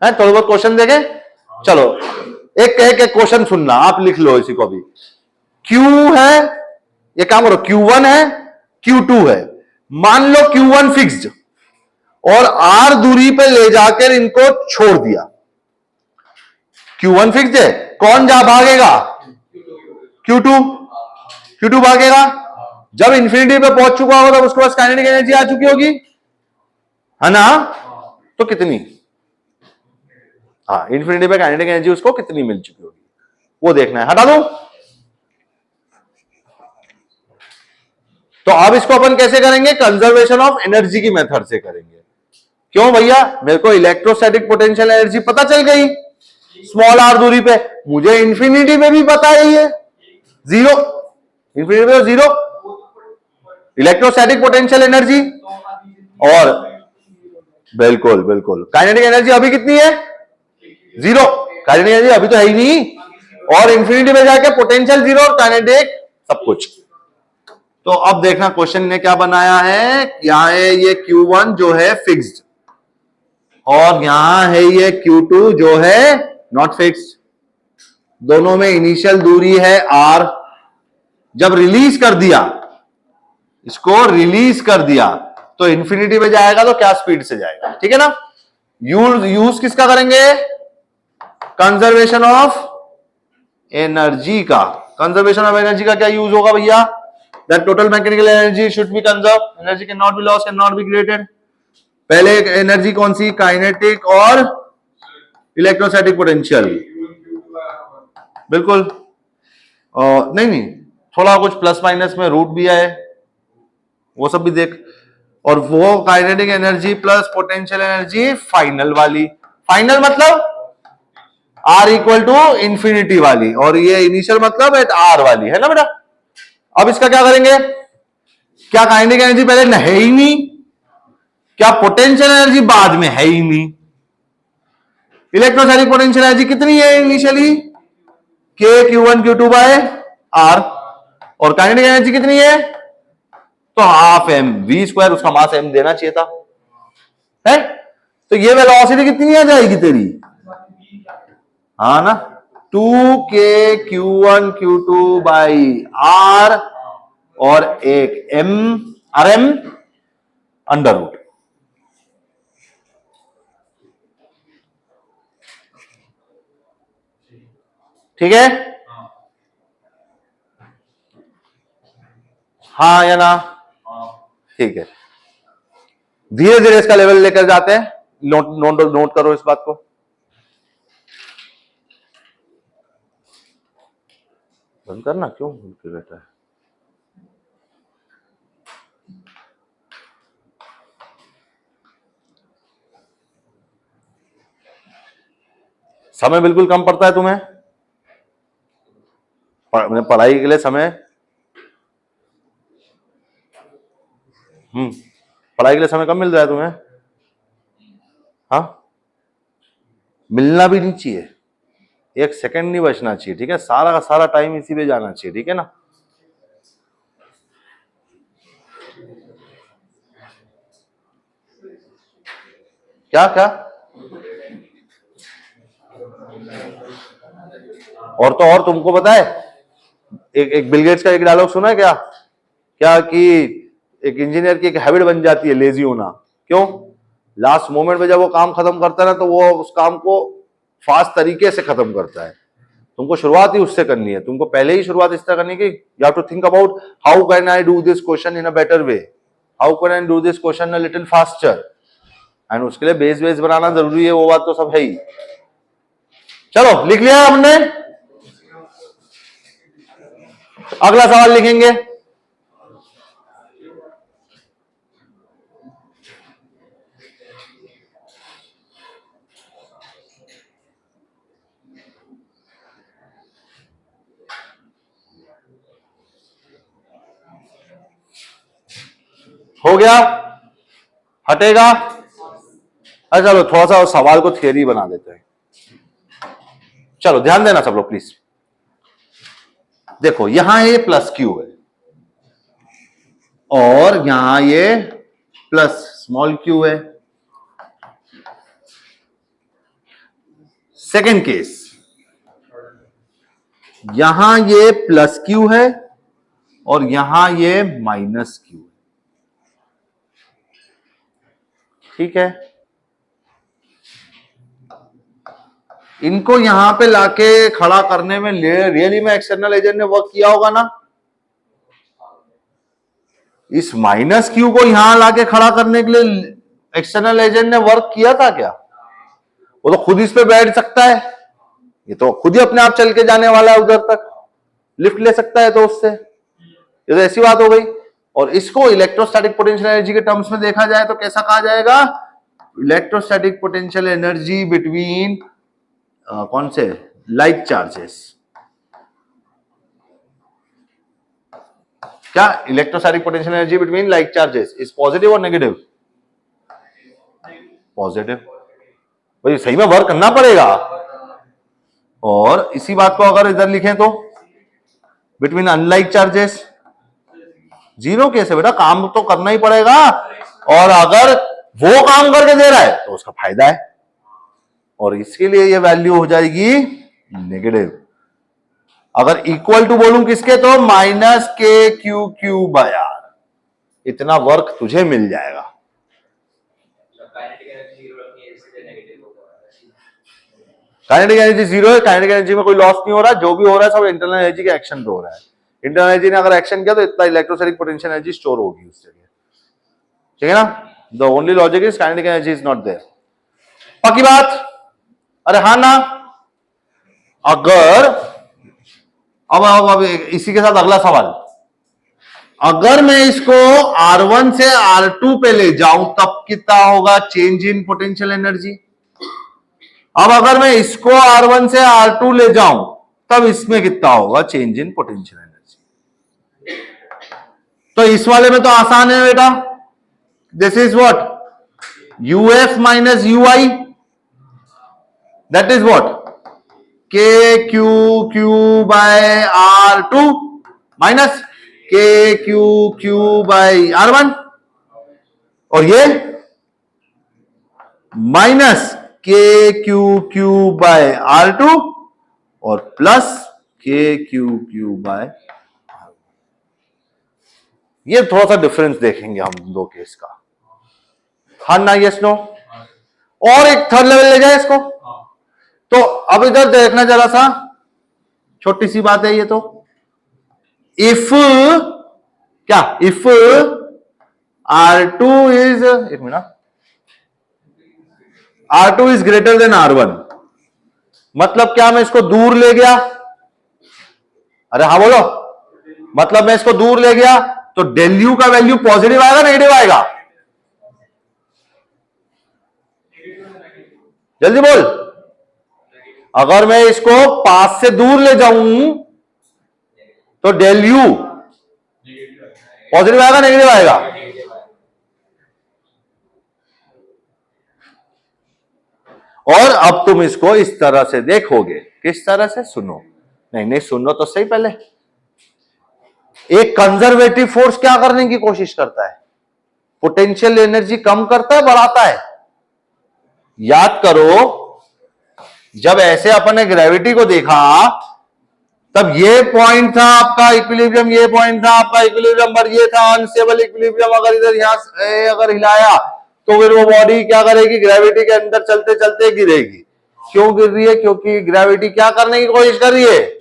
है थोड़े बहुत क्वेश्चन देखें। चलो एक क्वेश्चन सुनना, आप लिख लो इसी को भी। Q है, ये काम करो, Q1 है, Q2 है। मान लो Q1 फिक्स्ड और R दूरी पे ले जाकर इनको छोड़ दिया। Q1 फिक्स्ड है, कौन जा भागेगा? Q2 भागेगा। जब इंफिनिटी पे पहुंच चुका होगा तब उसके पास काइनेटिक एनर्जी आ चुकी होगी, है ना। तो कितनी? हाँ, इंफिनिटी पे काइनेटिक एनर्जी उसको कितनी मिल चुकी होगी वो देखना है। हटा दो। तो अब इसको अपन कैसे करेंगे? कंजर्वेशन ऑफ एनर्जी की मेथड से करेंगे। क्यों भैया? मेरे को इलेक्ट्रोस्टैटिक पोटेंशियल एनर्जी पता चल गई स्मॉल आर दूरी पे, मुझे इंफिनिटी में भी पता है 0, इंफिनिटी में 0 इलेक्ट्रोस्टैटिक पोटेंशियल एनर्जी। और बिल्कुल बिल्कुल काइनेटिक एनर्जी अभी कितनी है? 0। काइनेटिक एनर्जी अभी तो है ही नहीं, और इंफिनिटी में जाके पोटेंशियल 0 और काइनेटिक सब कुछ। तो अब देखना क्वेश्चन ने क्या बनाया है। यहां है ये Q1 जो है फिक्स्ड, और यहां है ये Q2 जो है नॉट फिक्स्ड। दोनों में इनिशियल दूरी है R। जब रिलीज कर दिया, इसको रिलीज कर दिया, तो इंफिनिटी में जाएगा तो क्या स्पीड से जाएगा, ठीक है ना। यूज किसका करेंगे? कंजर्वेशन ऑफ एनर्जी का। कंजर्वेशन ऑफ एनर्जी का क्या यूज होगा भैया? That total mechanical energy should be conserve, energy can not be lost, can not be created. पहले एनर्जी कौन सी? काइनेटिक और इलेक्ट्रोस्टैटिक पोटेंशियल। बिल्कुल नहीं, थोड़ा कुछ प्लस माइनस में रूट भी है, वो सब भी देख। और वो kinetic energy plus potential energy final वाली। फाइनल मतलब R इक्वल टू इंफिनिटी वाली, और ये इनिशियल मतलब एट R वाली, है ना बेटा। अब इसका क्या करेंगे? क्या काइनेटिक एनर्जी पहले है ही नहीं? क्या पोटेंशियल एनर्जी बाद में है ही नहीं? इलेक्ट्रोस्टैटिक पोटेंशियल एनर्जी कितनी है initially? K Q1 Q2 by R। और काइनेटिक एनर्जी कितनी है? तो हाफ m v स्क्वायर, उसका मास m देना चाहिए था, है। तो ये वेलोसिटी कितनी आ जाएगी तेरी? हाँ ना, 2k Q1 Q2 by R और एक Rm अंडर रूट। ठीक है, हाँ या ना? ठीक है, धीरे धीरे इसका लेवल लेकर जाते हैं। नोट करो इस बात को। बंद करना, क्यों रहता है? समय बिल्कुल कम पड़ता है तुम्हें पढ़ाई के लिए समय। पढ़ाई के लिए समय कम मिल रहा है तुम्हें? हाँ, मिलना भी नहीं चाहिए, एक सेकंड नहीं बचना चाहिए, ठीक है। सारा का सारा टाइम इसी पे जाना चाहिए, ठीक है ना। क्या क्या और तो और तुमको पता है, एक बिल गेट्स का एक डायलॉग सुना है क्या क्या कि एक इंजीनियर की एक हैबिट बन जाती है लेजी होना। क्यों? लास्ट मोमेंट में जब वो काम खत्म करता है ना, तो वो उस काम को फास्ट तरीके से खत्म करता है। तुमको शुरुआत ही उससे करनी है, तुमको पहले ही शुरुआत इस तरह करनी कि you have to think about how can I do this question in a better way, how can I do this question a little faster, and उसके लिए बेस बनाना जरूरी है। वो बात तो सब है ही। चलो लिख लिया हमने, अगला सवाल लिखेंगे। हो गया? हटेगा? अच्छा चलो थोड़ा सा सवाल को थियरी बना देते हैं। चलो ध्यान देना सब लोग प्लीज। देखो यहां ये प्लस क्यू है और यहां ये प्लस स्मॉल क्यू है। सेकेंड केस, यहां ये प्लस क्यू है और यहां ये माइनस क्यू है। ठीक है, इनको यहां पे लाके खड़ा करने में रियली में एक्सटर्नल एजेंट ने वर्क किया होगा ना। इस माइनस क्यू को यहां लाके खड़ा करने के लिए एक्सटर्नल एजेंट ने वर्क किया था क्या? वो तो खुद इस पे बैठ सकता है, ये तो खुद ही अपने आप चल के जाने वाला है उधर तक, लिफ्ट ले सकता है तो उससे, ये तो ऐसी बात हो गई। और इसको इलेक्ट्रोस्टैटिक पोटेंशियल एनर्जी के टर्म्स में देखा जाए तो कैसा कहा जाएगा? इलेक्ट्रोस्टैटिक पोटेंशियल एनर्जी बिटवीन कौन से लाइक चार्जेस। क्या electrostatic potential energy between like charges is positive और नेगेटिव? पॉजिटिव। भाई सही में वर्क करना पड़ेगा। और इसी बात को अगर इधर लिखें तो बिटवीन अनलाइक चार्जेस, जीरो कैसे बेटा? काम तो करना ही पड़ेगा, और अगर वो काम करके दे रहा है तो उसका फायदा है, और इसके लिए ये वैल्यू हो जाएगी नेगेटिव। अगर इक्वल टू बोलूं किसके, तो minus K Q Q by are, इतना वर्क तुझे मिल जाएगा। काइनेटिक एनर्जी जीरो है, काइनेटिक एनर्जी में कोई लॉस नहीं हो रहा, जो भी हो रहा है सब इंटरनल एनर्जी के एक्शन पे हो रहा है। इंटरनल एनर्जी ने अगर एक्शन किया तो इतना इलेक्ट्रोस्टैटिक पोटेंशियल एनर्जी स्टोर होगी उस जगह। ठीक है ना? The only logic is kinetic energy is not there. पक्की बात? अरे हाँ ना? अगर अब इसी के साथ अगला सवाल, अगर मैं इसको R1 से R2 पे ले जाऊं तब कितना होगा चेंज इन पोटेंशियल एनर्जी? अब अगर मैं इसको R1 से R2 ले जाऊं तब इसमें कितना होगा चेंज इन पोटेंशियल एनर्जी? तो इस वाले में तो आसान है बेटा, this is what UF minus UI, that is what KQ by R2 minus KQ by R1, और ये माइनस KQ बाय R2 और प्लस KQ बाय R1। ये थोड़ा सा डिफरेंस देखेंगे हम दो केस का। हाँ ना? Yes no? और एक थर्ड लेवल ले जाए इसको। तो अब इधर देखना जरा सा, छोटी सी बात है ये तो। इफ क्या, इफ R2 इज, एक minute, R2 is greater than R1, मतलब क्या मैं इसको दूर ले गया? अरे हाँ बोलो, मतलब मैं इसको दूर ले गया तो डेल यू का वैल्यू पॉजिटिव आएगा नेगेटिव आएगा? जल्दी बोल। अगर मैं इसको पास से दूर ले जाऊं तो डेल यू पॉजिटिव आएगा नेगेटिव आएगा? और अब तुम इसको इस तरह से देखोगे। किस तरह से? सुनो, नहीं सुनो तो सही पहले। एक कंजर्वेटिव फोर्स क्या करने की कोशिश करता है? पोटेंशियल एनर्जी कम करता है बढ़ाता है? याद करो, जब ऐसे अपन ने ग्रेविटी को देखा तब ये पॉइंट था आपका इक्विलिब्रियम, ये पॉइंट था आपका इक्विलिब्रियम, पर ये था अनस्टेबल इक्विलिब्रियम। अगर इधर यहां से अगर हिलाया तो फिर वो बॉडी क्या करेगी, ग्रेविटी के अंदर चलते चलते गिरेगी। क्यों गिर रही है? क्योंकि ग्रेविटी क्या करने की कोशिश कर रही है,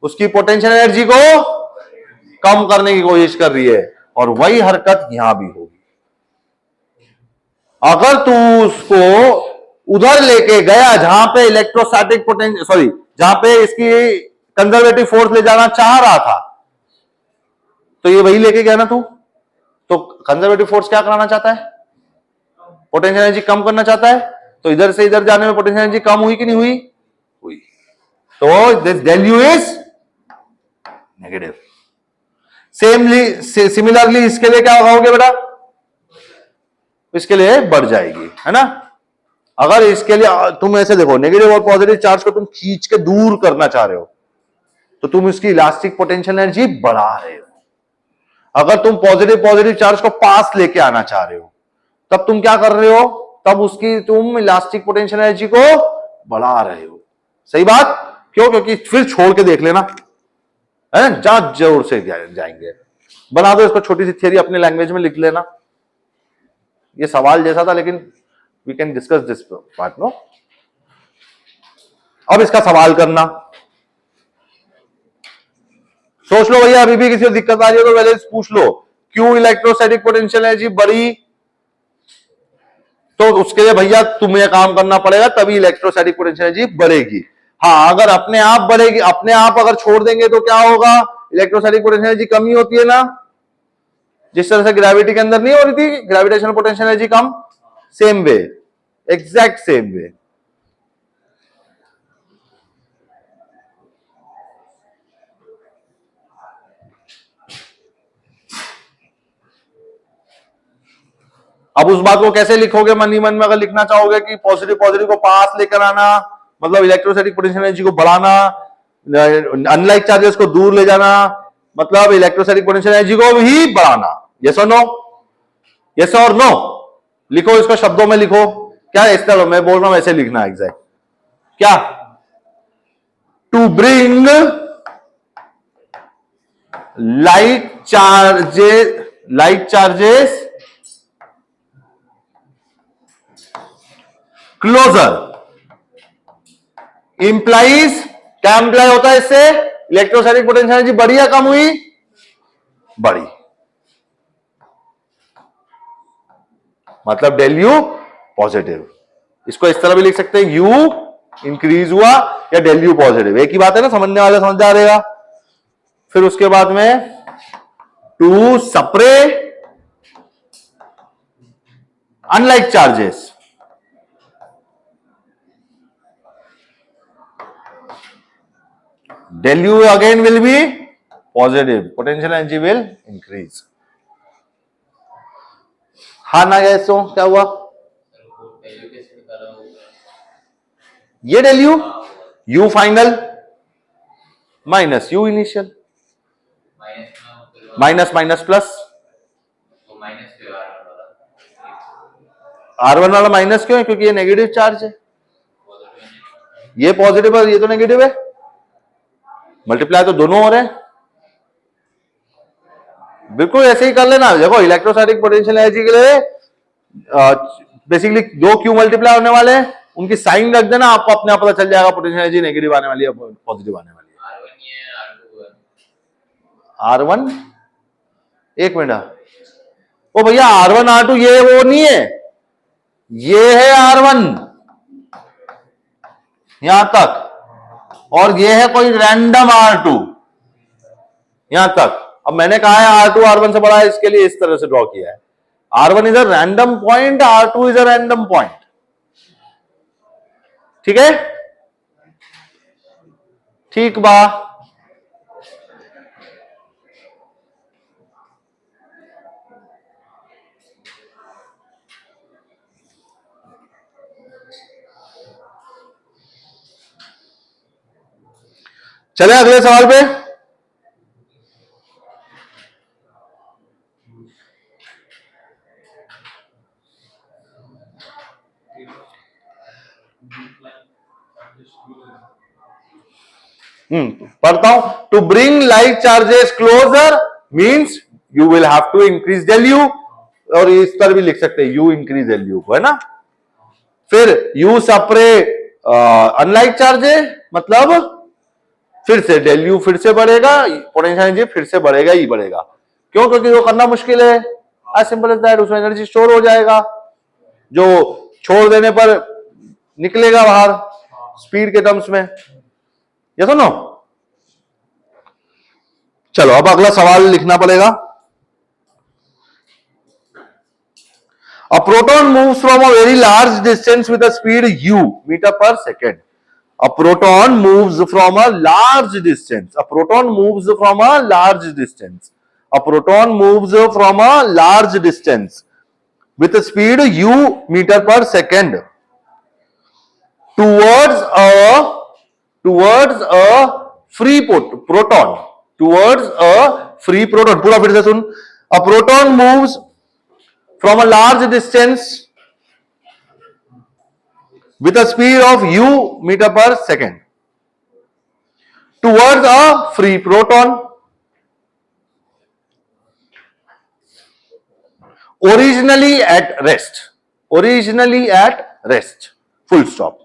उसकी पोटेंशियल एनर्जी को कम करने की कोशिश कर रही है। और वही हरकत यहां भी होगी। अगर तू उसको उधर लेके गया जहां पे इलेक्ट्रोस्टैटिक पोटेंशियल, सॉरी, जहां पे इसकी कंजर्वेटिव फोर्स ले जाना चाह रहा था, तो ये वही लेके गया ना तू। तो कंजर्वेटिव फोर्स क्या कराना चाहता है, पोटेंशियल एनर्जी कम करना चाहता है। तो इधर से इधर जाने में पोटेंशियल एनर्जी कम हुई कि नहीं हुई? हुई। तो this del U is negative. Similarly इसके लिए क्या होगा बेटा, इसके लिए बढ़ जाएगी, है ना। अगर इसके लिए तुम ऐसे देखो, नेगेटिव और पॉजिटिव चार्ज को तुम खींच के दूर करना चाह रहे हो तो तुम इसकी इलास्टिक पोटेंशियल एनर्जी बढ़ा रहे हो। अगर तुम पॉजिटिव पॉजिटिव चार्ज को पास लेके आना चाह रहे हो तब तुम क्या कर रहे हो, तब उसकी तुम इलास्टिक पोटेंशियल एनर्जी को बढ़ा रहे हो। सही बात? क्यों? क्योंकि फिर छोड़ के देख लेना, है ना, जा जोर से जाएंगे। बना दो इसको, छोटी सी थियरी अपने लैंग्वेज में लिख लेना। ये सवाल जैसा था लेकिन we can discuss this part, no. अब इसका सवाल करना, सोच लो भैया, अभी भी किसी को दिक्कत आ रही है तो पहले पूछ लो, क्यों इलेक्ट्रोस्टैटिक पोटेंशियल एनर्जी बढ़ी? तो उसके लिए भैया तुम्हें काम करना पड़ेगा, तभी इलेक्ट्रोस्टैटिक पोटेंशियल एनर्जी बढ़ेगी। हाँ, अगर अपने आप बढ़ेगी, अपने आप अगर छोड़ देंगे तो क्या होगा, इलेक्ट्रोस्टैटिक पोटेंशियल एनर्जी कमी होती है ना, जिस तरह से ग्रेविटी के अंदर नहीं हो रही थी ग्रेविटेशनल पोटेंशियल एनर्जी कम, same way, exact same way. अब उस बात को कैसे लिखोगे मन ही मन में? अगर लिखना चाहोगे कि पॉजिटिव पॉजिटिव को पास लेकर आना मतलब इलेक्ट्रोस्टैटिक पोटेंशियल एनर्जी को बढ़ाना, अनलाइक चार्जेस को दूर ले जाना मतलब इलेक्ट्रोस्टैटिक पोटेंशियल एनर्जी को भी बढ़ाना। यस और नो? यस और नो? लिखो इसको, शब्दों में लिखो। क्या इस तरह मैं बोल रहा हूं वैसे लिखना एग्जैक्ट। क्या? To bring like charges closer implies, क्या इंप्लाई होता है इससे, इलेक्ट्रोस्टैटिक पोटेंशियल एनर्जी बढ़ी या कम हुई? बढ़ी। मतलब डेल यू पॉजिटिव। इसको इस तरह भी लिख सकते हैं, यू इंक्रीज हुआ या डेल यू पॉजिटिव, एक ही बात है ना, समझने वाले समझ जा रहेगा। फिर उसके बाद में to separate unlike charges, del u again will be positive, potential energy will increase। हाँ ना गए तो क्या हुआ? ये del u, u final minus u initial, minus minus plus, R1 वाला माइनस क्यों है? क्योंकि ये नेगेटिव चार्ज है, ये पॉजिटिव है, ये तो नेगेटिव है, मल्टीप्लाई तो दोनों हो रहे हैं। बिल्कुल ऐसे ही कर लेना। देखो इलेक्ट्रोस्टैटिक पोटेंशियल एनर्जी के लिए बेसिकली दो क्यू मल्टीप्लाई होने वाले हैं, उनकी साइन रख देना, आपको अपने आप पता चल जाएगा पोटेंशियल एनर्जी नेगेटिव आने वाली है पॉजिटिव आने वाली है। R1, एक मिनट, ओ भैया R1 R2 ये वो नहीं है, ये है R1 यहां तक, और ये है कोई रैंडम R2 यहां तक। अब मैंने कहा है R2 R1 से बड़ा है, इसके लिए इस तरह से ड्रॉ किया है। R1 is a random point, R2 is a random point. ठीक है, ठीक बा। चले अगले सवाल पे। पढ़ता हूं. To bring like charges closer means you will have to increase del u, और इस तरह भी लिख सकते हैं यू इंक्रीज del u को, है ना. फिर यू सेपरेट अनलाइट चार्जेस, मतलब फिर से del u फिर से बढ़ेगा, पोटेंशियल एनर्जी फिर से बढ़ेगा ही बढ़ेगा. क्यों? क्योंकि वो करना मुश्किल है. As simple as that. उसमें एनर्जी स्टोर हो जाएगा, जो छोड़ देने पर निकलेगा बाहर स्पीड के टर्म्स में. ये तो नो. चलो अब अगला सवाल लिखना पड़ेगा. A proton moves from a very large distance with a speed u meter per second. A proton moves from a large distance. A proton moves from a large distance. A proton moves from a large distance with a speed u meter per second towards a free proton. Towards a free proton. पूरा फिर से सुन. A proton moves from a large distance with a speed of u meter per second towards a free proton originally at rest. Originally at rest. Full stop.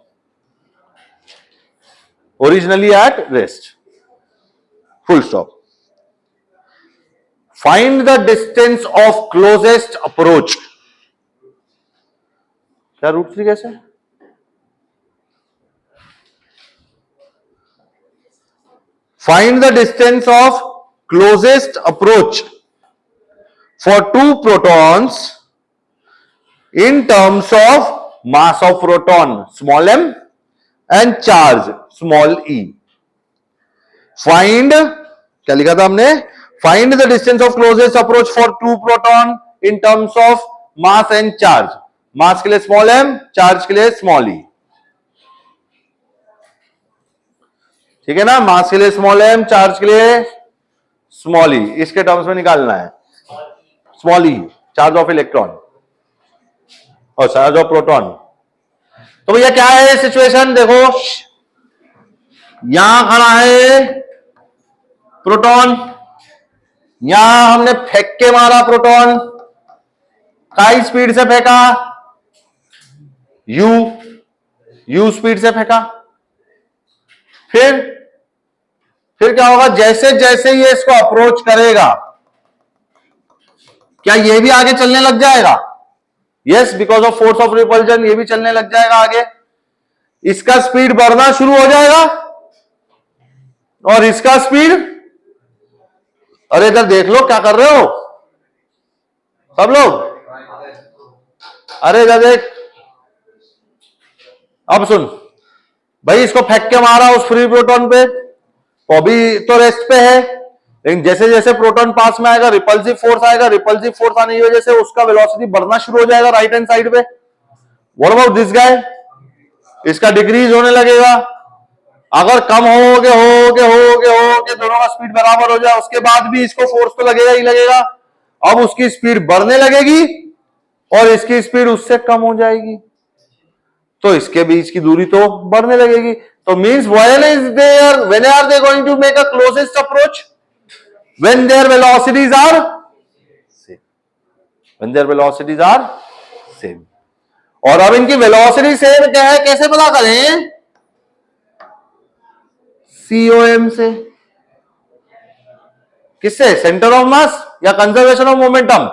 Originally at rest. Full stop. Find the distance of closest approach. क्या root 3 कैसे? Find the distance of closest approach for two protons in terms of mass of proton small m and charge small e. Find, क्या लिखा था हमने? Find the distance of closest approach for two proton in terms of mass and charge. मास के लिए small m, charge के लिए small e. ठीक है ना. मास के लिए स्मॉल m, चार्ज के लिए स्मॉल e. इसके टर्म्स में निकालना है. Small e charge of electron और चार्ज ऑफ प्रोटॉन. तो भैया क्या है सिचुएशन? देखो यहां खड़ा है प्रोटॉन, यहां हमने फेंक के मारा प्रोटॉन. काई स्पीड से फेंका? यू स्पीड से फेंका. फिर क्या होगा? जैसे जैसे ये इसको अप्रोच करेगा, क्या ये भी आगे चलने लग जाएगा? Yes, because of force of repulsion ये भी चलने लग जाएगा आगे. इसका स्पीड बढ़ना शुरू हो जाएगा और इसका स्पीड, अरे इधर देख लो क्या कर रहे हो सब लोग. अरे इधर देख. अब सुन भाई, इसको फेंक के मारा उस फ्री प्रोटॉन पे, वो अभी तो रेस्ट पे है, लेकिन जैसे जैसे प्रोटॉन पास में आएगा रिपल्सिव फोर्स आएगा. रिपल्सिव फोर्स आने की वजह से उसका वेलोसिटी बढ़ना शुरू हो जाएगा राइट हैंड साइड पे. What about this guy? इसका डिक्रीज होने लगेगा. अगर कम हो के दोनों का स्पीड बराबर हो जाए, उसके बाद भी इसको फोर्स तो लगेगा ही लगेगा. अब उसकी स्पीड बढ़ने लगेगी और इसकी स्पीड उससे कम हो जाएगी, तो इसके बीच की दूरी तो बढ़ने लगेगी. तो means when are they going to make a closest approach? When their velocities are same. When their velocities are same. और अब इनकी वेलोसिटी सेम क्या है, कैसे पता करें? COM से. किससे? सेंटर ऑफ मास या conservation of momentum?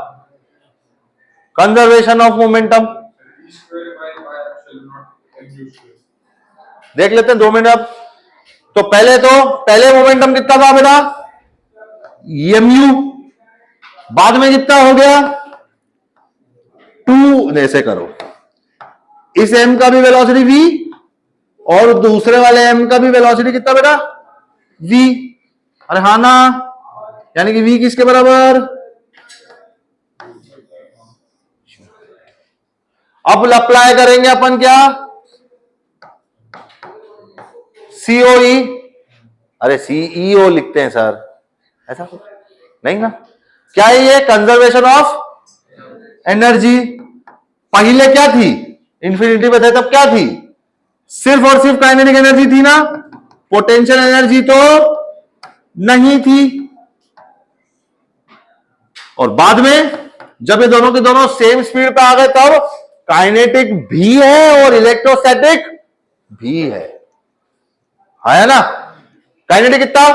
Conservation of momentum. देख लेते हैं 2 मिनट. अब तो पहले मोमेंटम कितना था बेटा? mu. बाद में कितना हो गया? 2. ऐसे करो, इस m का भी वेलोसिटी v और दूसरे वाले m का भी वेलोसिटी कितना बेटा? v. अरे हाँ ना, यानी कि v किसके बराबर? अब अप्लाई करेंगे अपन क्या? COE. अरे CEO लिखते हैं सर, ऐसा कुछ नहीं ना. क्या है ये? Conservation of energy. पहले क्या थी? इंफिनिटी पे थे तब क्या थी? सिर्फ और सिर्फ काइनेटिक एनर्जी थी ना, पोटेंशियल एनर्जी तो नहीं थी। और बाद में जब ये दोनों के दोनों सेम स्पीड पे आ गए तब काइनेटिक भी है और इलेक्ट्रोस्टैटिक भी है ना। काइनेटिक कितना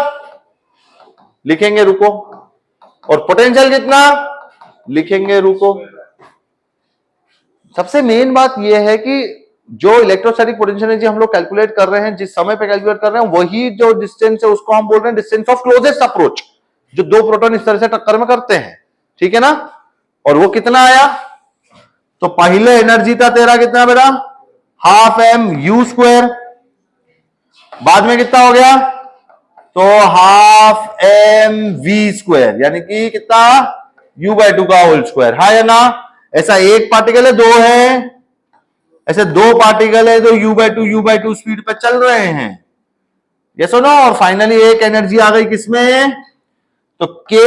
लिखेंगे, रुको, और पोटेंशियल कितना लिखेंगे, रुको। सबसे मेन बात यह है कि जो इलेक्ट्रोस्टैटिक पोटेंशियल एनर्जी हम लोग कैलकुलेट कर रहे हैं, जिस समय पे कैलकुलेट कर रहे हैं, वही जो डिस्टेंस है उसको हम बोल रहे हैं डिस्टेंस ऑफ क्लोजेस्ट अप्रोच, जो दो प्रोटॉन इस तरह से टक्कर में करते हैं, ठीक है ना। और वो कितना आया, तो पहले एनर्जी था तेरा कितना बेटा, हाफ एम यू स्क्वायर, बाद में कितना हो गया, तो हाफ एम वी स्क्वायर, यानी कि कितना, u बाई 2 का होल स्क्वायर, हाँ या ना। ऐसा एक पार्टिकल है, दो है, ऐसे दो पार्टिकल है तो u बाई टू स्पीड पे चल रहे हैं, ये सुनो। और फाइनली एक एनर्जी आ गई किसमें, तो के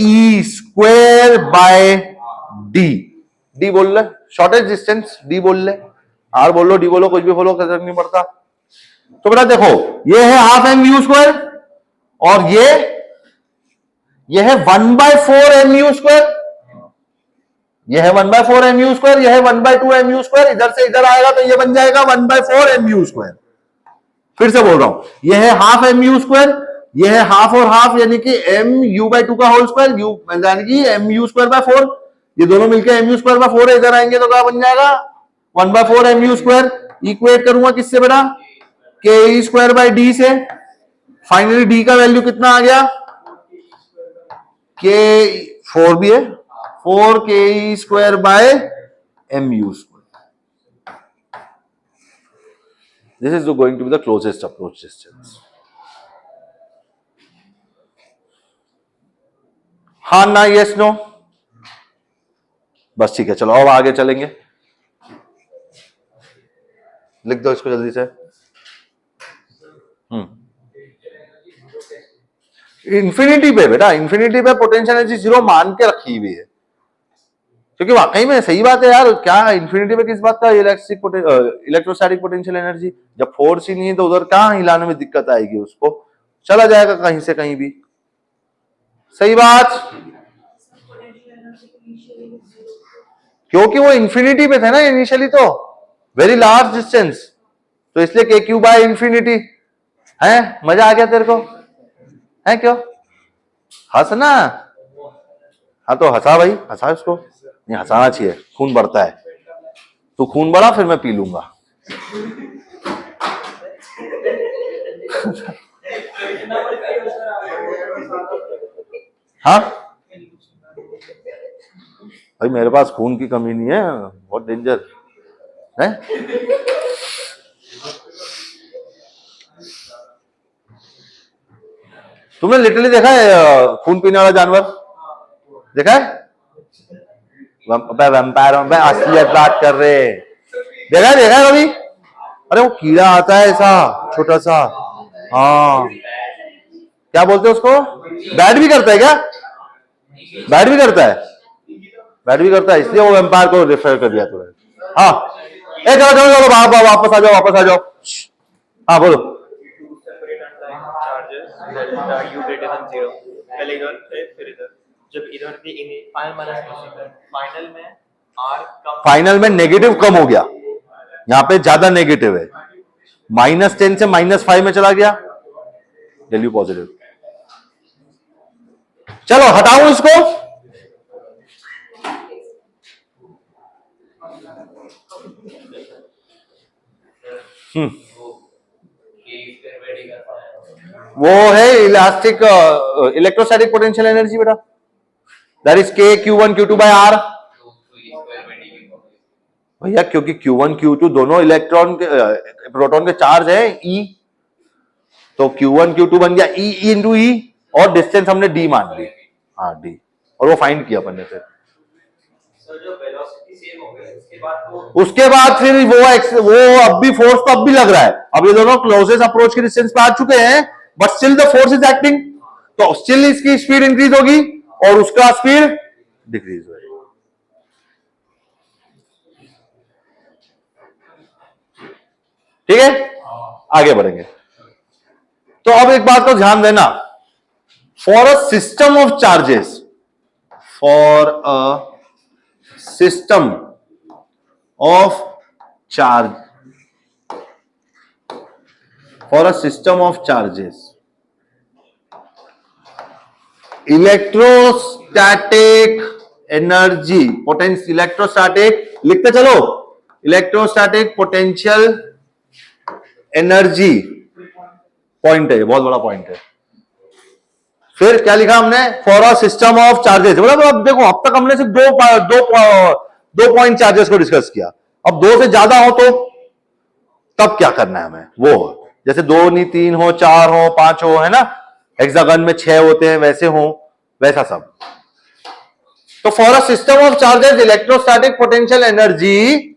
e square by D, D बोल ले, शॉर्टेज डिस्टेंस डी बोल ले, आर बोल लो, डी बोलो, कुछ भी बोलो, फर्क नहीं पड़ता। तो बेटा देखो, ये है हाफ एम यू स्क्वायर और ये है 1/4 एम यू स्क्वायर, यह है 1/4 एम यू स्क्वायर, यह है 1/2 एम यू स्क्वायर, इधर से इधर आएगा तो ये बन जाएगा 1/4 एम यू स्क्वायर। फिर से बोल रहा हूं, यह है हाफ एम यू स्क्वायर, यह है हाफ और हाफ, यानी कि एम यू बाई 2 का होल स्क्वायर, यू यानी कि एम यू स्क्वायर बाय 4, ये दोनों मिलकर एम यू स्क्वायर बाय 4 है, इधर आएंगे तो क्या बन जाएगा 1/4 एम यू स्क्वायर। इक्वेट करूंगा किससे बेटा, k e square by d से। फाइनली डी का वैल्यू कितना आ गया, के 4 भी है, 4 k e square by m u square. This is going to be the closest approach distance. हाँ ना, यस नो, बस ठीक है, चलो अब आगे चलेंगे। लिख दो इसको जल्दी से। इंफिनिटी पे बेटा, इंफिनिटी पे पोटेंशियल एनर्जी जीरो मान के रखी हुई है, क्योंकि वाकई में सही बात है यार, क्या इंफिनिटी पे किस बात का इलेक्ट्रोस्टैटिक पोटेंशियल एनर्जी, जब फोर्स ही नहीं है तो उधर कहां हिलाने में दिक्कत आएगी, उसको चला जाएगा कहीं से कहीं भी, सही बात। क्योंकि वो इंफिनिटी पे थे ना इनिशियली, तो वेरी लार्ज डिस्टेंस, तो इसलिए के क्यू बाय इंफिनिटी है। मजा आ गया तेरे को है, क्यों हंसना, हाँ तो हंसा भाई, हंसा इसको, नहीं हंसाना चाहिए, खून बढ़ता है, तू खून बढ़ा फिर मैं पी लूंगा। हाँ भाई, मेरे पास खून की कमी नहीं है, बहुत डेंजर है। तुमने लिटरली देखा है खून पीने वाला जानवर, देखा है, वैम्पायर, असलियत बात कर रहे, देखा है कभी, अरे वो कीड़ा आता है ऐसा छोटा सा, हाँ क्या बोलते हैं उसको, बैट भी करता है क्या, बैट भी करता है, बैट भी करता है, इसलिए वो वैम्पायर को रेफर कर दिया तुरंत। हाँ चलो चलो चलो, वापस आ जाओ, वापस आ जाओ, हाँ बोलो। U greater than 0, पहले इधर फिर इधर, जब इधर थी फाइनल में R कम, फाइनल में नेगेटिव कम हो गया, यहां पे ज्यादा नेगेटिव है, -10 से -5 में चला गया, वैल्यू पॉजिटिव। चलो हटाओ इसको, वो है इलास्टिक इलेक्ट्रोस्टैटिक पोटेंशियल एनर्जी बेटा, दैट इज के Q1 Q2 बाय R। भैया क्योंकि Q1 Q2 दोनों इलेक्ट्रॉन के प्रोटॉन के चार्ज है E, तो Q1 Q2 बन गया E इंटू E, और डिस्टेंस हमने D मान ली, हाँ D, और वो फाइंड किया अपन ने। फिर जो वेलोसिटी सेम हो गई, उसके बाद फिर वो अब भी फोर्स तो अब भी लग रहा है, अब ये दोनों क्लोजेस्ट अप्रोच के डिस्टेंस पे आ चुके हैं, but still the force is acting, तो स्टिल इसकी स्पीड इंक्रीज होगी और उसका स्पीड डिक्रीज होगी। ठीक है, आगे बढ़ेंगे। तो अब एक बात को ध्यान देना, for a system of charges, for a system of charge, for a system of charges, electrostatic energy potential, electrostatic लिखते चलो, इलेक्ट्रोस्टैटिक पोटेंशियल एनर्जी, पॉइंट है, बहुत बड़ा पॉइंट है। फिर क्या लिखा हमने, for a system of charges, मतलब अब देखो अब तक हमने सिर्फ दो पॉइंट चार्जेस को डिस्कस किया, अब दो से ज्यादा हो तो तब क्या करना है हमें, वो जैसे दो नहीं तीन हो, चार हो, पांच हो, है ना, हेक्सागन में 6 होते हैं, वैसे हो, वैसा सब। तो for a system of charges electrostatic potential energy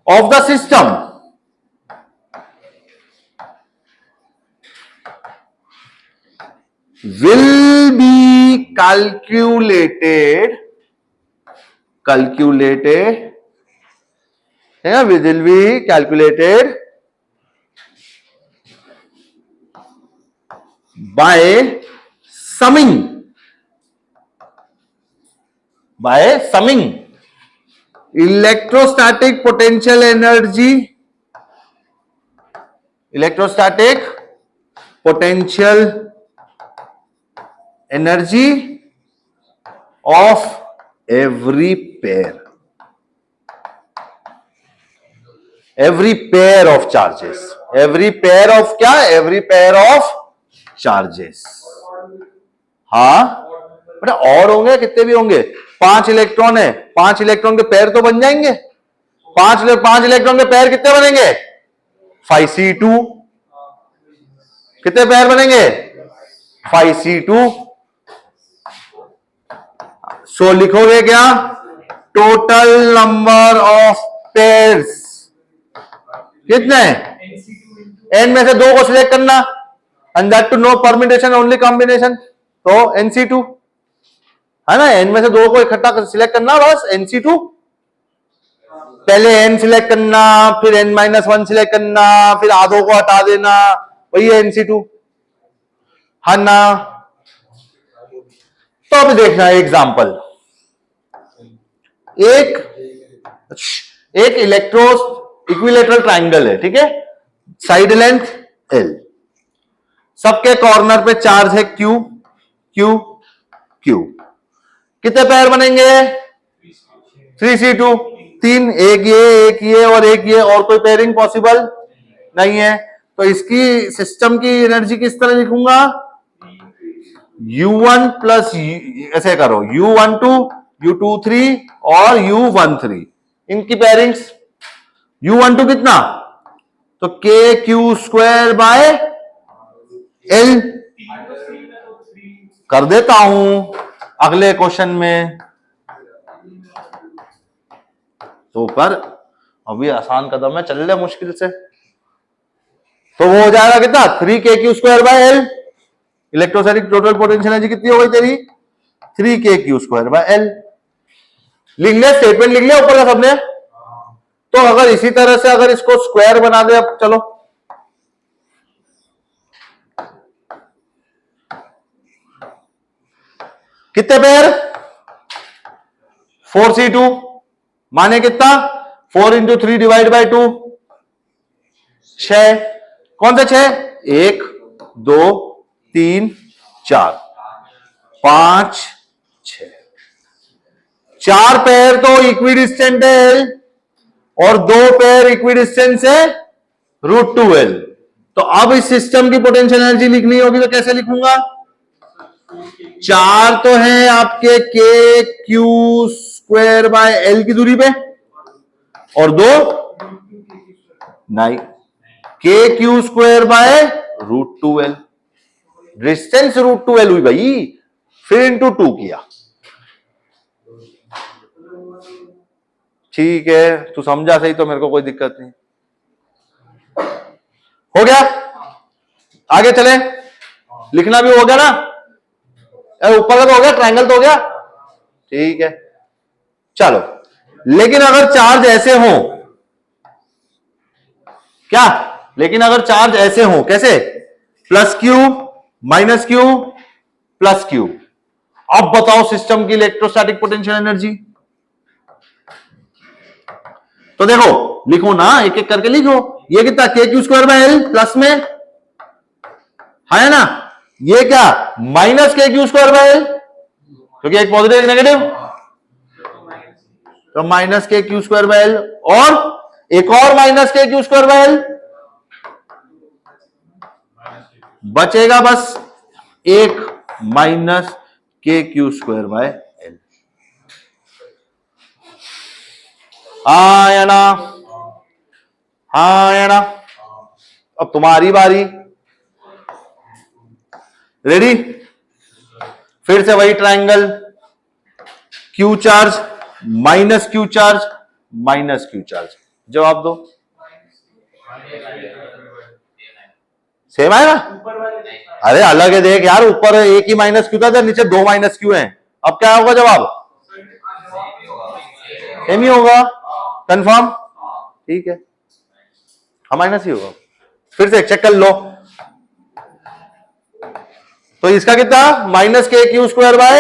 of the system will be calculated है ना, will be calculated by summing electrostatic potential energy, electrostatic potential energy of every pair of charges, every pair of क्या, every pair of charges। हाँ बेटा, और होंगे, कितने भी होंगे, 5 इलेक्ट्रॉन है, 5 इलेक्ट्रॉन के पेयर तो बन जाएंगे, 5 इलेक्ट्रॉन के पेयर कितने बनेंगे, 5c2, कितने पेयर बनेंगे, 5c2। सो लिखोगे क्या, टोटल नंबर ऑफ पेयर्स कितने, n में से 2 को सिलेक्ट करना, and that too no permutation only combination, तो nc2 है ना, n में से 2 को इकट्ठा सिलेक्ट करना, बस nc2। पहले n सिलेक्ट करना, फिर n-1 सिलेक्ट करना, फिर आधों को हटा देना, वही है nc2, है ना। तो अब देखना एग्जांपल, एक इलेक्ट्रो इक्विलेटरल ट्राइंगल है, ठीक है, साइड लेंथ L, सबके कॉर्नर पे चार्ज है Q, Q, Q, कितने पेयर बनेंगे, 3c2, 3, एक ये और एक ये, और कोई पेयरिंग पॉसिबल नहीं है, तो इसकी सिस्टम की एनर्जी किस तरह लिखूंगा, U1 प्लस, ऐसे करो, U12, U23 और U13, इनकी पेयरिंग्स, U12 कितना, तो KQ² बाय L कर देता हूं अगले क्वेश्चन में, तो पर अभी आसान कदम है, चल ले मुश्किल से, तो वो हो जाएगा कितना, 3KQ² by L, electrostatic total potential energy कितनी हो गई तेरी, 3KQ² बाय L। लिख ले, स्टेटमेंट लिख लिया ऊपर का सबने। तो अगर इसी तरह से अगर इसको स्क्वायर बना दे, अब चलो कितने पेयर, 4c2 माने कितना, 4 × 3 डिवाइड बाय 2, 6, कौन से 6, 1 2 3 4 5 6, 4 पेयर तो इक्विडिस्टेंट है L, और 2 पेयर इक्विडिस्टेंस है √2L। तो अब इस सिस्टम की पोटेंशियल एनर्जी लिखनी होगी, तो कैसे लिखूंगा, 4 तो है आपके KQ² बाय L की दूरी पे, और 2 नहीं, KQ² bye √2L, distance √2L हुई भाई, फिर इंटू 2 किया, ठीक है, तू समझा सही तो मेरे को कोई दिक्कत नहीं, हो गया, आगे चले, लिखना भी हो गया ना, ऊपर का तो हो गया, ट्रायंगल तो हो गया, ठीक है, चलो। लेकिन अगर चार्ज ऐसे हो क्या? लेकिन अगर चार्ज ऐसे हो, कैसे? Plus Q minus Q plus Q, अब बताओ सिस्टम की इलेक्ट्रोस्टैटिक पोटेंशियल एनर्जी। तो देखो लिखो ना, एक एक करके लिखो। ये कितना? के Q square by L plus में है ना, ये क्या? Minus K Q square by L, क्योंकि एक पॉजिटिव एक नेगेटिव, तो minus K Q square by L, और एक और minus K Q square by L, बचेगा बस एक minus K Q square by L. हाँ या ना? हाँ या ना? अब तुम्हारी बारी। रेडी? फिर से वही triangle, Q charge minus Q charge minus Q charge, जवाब दो। सेम आएगा? अरे अलग है, देख यार, ऊपर एक ही माइनस क्यू था, नीचे दो माइनस क्यू हैं। अब क्या होगा जवाब? सेम ही होगा। कंफर्म? ठीक है, हाँ माइनस ही होगा। फिर से चेक कर लो। तो इसका कितना? Minus K Q square by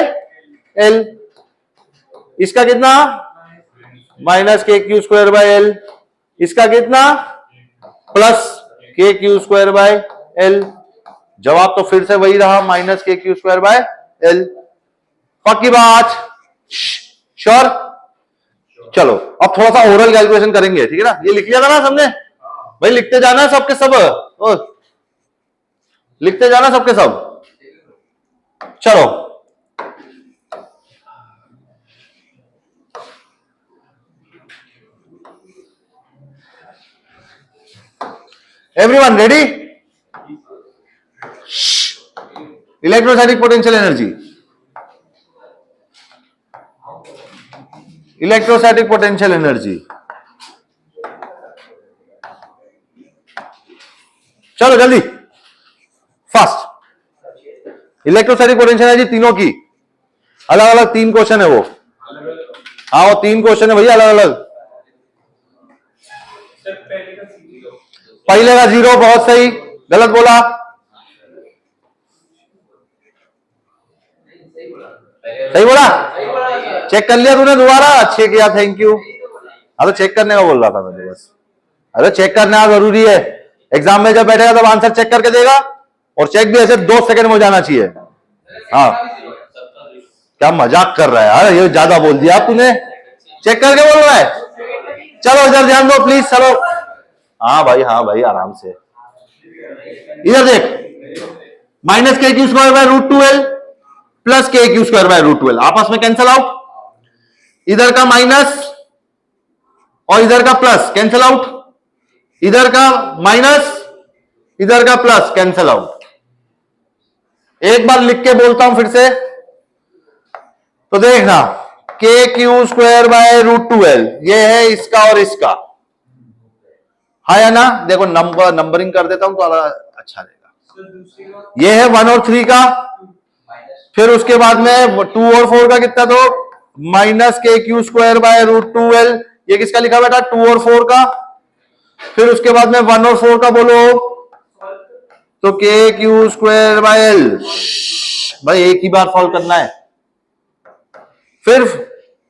L. इसका कितना? Minus K Q square by L. इसका कितना? Plus K Q square by L. जवाब तो फिर से वही रहा, minus K Q square by L. पक्की बात? श्योर? चलो अब थोड़ा सा ओरल कैलकुलेशन करेंगे, ठीक है ना? ये लिख लिया था ना सबने? भाई लिखते जाना है सबके सब, लिखते जाना सबके सब। चलो everyone ready? Electrostatic potential energy, electrostatic potential energy. चलो जल्दी फास्ट। इलेक्ट्रोस्टैटिक पोटेंशियल एनर्जी तीनों की अलग अलग, तीन क्वेश्चन है वो। हाँ वो तीन क्वेश्चन है भैया अलग अलग। पहले का जीरो, बहुत सही, गलत बोला। सही बोला? चेक कर लिया तूने दोबारा? अच्छे किया, थैंक यू। अरे चेक करने का बोल रहा था मैं बस। अरे चेक करना जरूरी है, एग्जाम में जब बैठेगा तब आंसर चेक करके देगा, और चेक भी ऐसे 2 सेकंड में हो जाना चाहिए। हाँ क्या मजाक कर रहा है यार, ये ज्यादा बोल दिया तूने, चेक करके बोल रहा है। चलो इधर ध्यान दो प्लीज, चलो। हाँ भाई आराम से। इधर देख, minus K Q square by root 12 plus K Q square by root 12 आपस में कैंसल आउट। इधर का माइनस और इधर का प्लस कैंसल आउट, इधर का माइनस इधर का प्लस कैंसल आउट। एक बार लिख के बोलता हूं फिर से, तो देखना, के क्यू स्क्वायर बाय रूट 12 ये है इसका और इसका, है ना? देखो नंबरिंग कर देता हूं तो अच्छा रहेगा। ये है 1 और 3 का, फिर उसके बाद में 2 और 4 का कितना, तो minus K Q square by root 12, ये किसका लिखा बेटा? 2 और 4 का। फिर उसके बाद में 1 और 4 का बोलो, तो K Q square by L. भाई एक ही बार सॉल्व करना है। फिर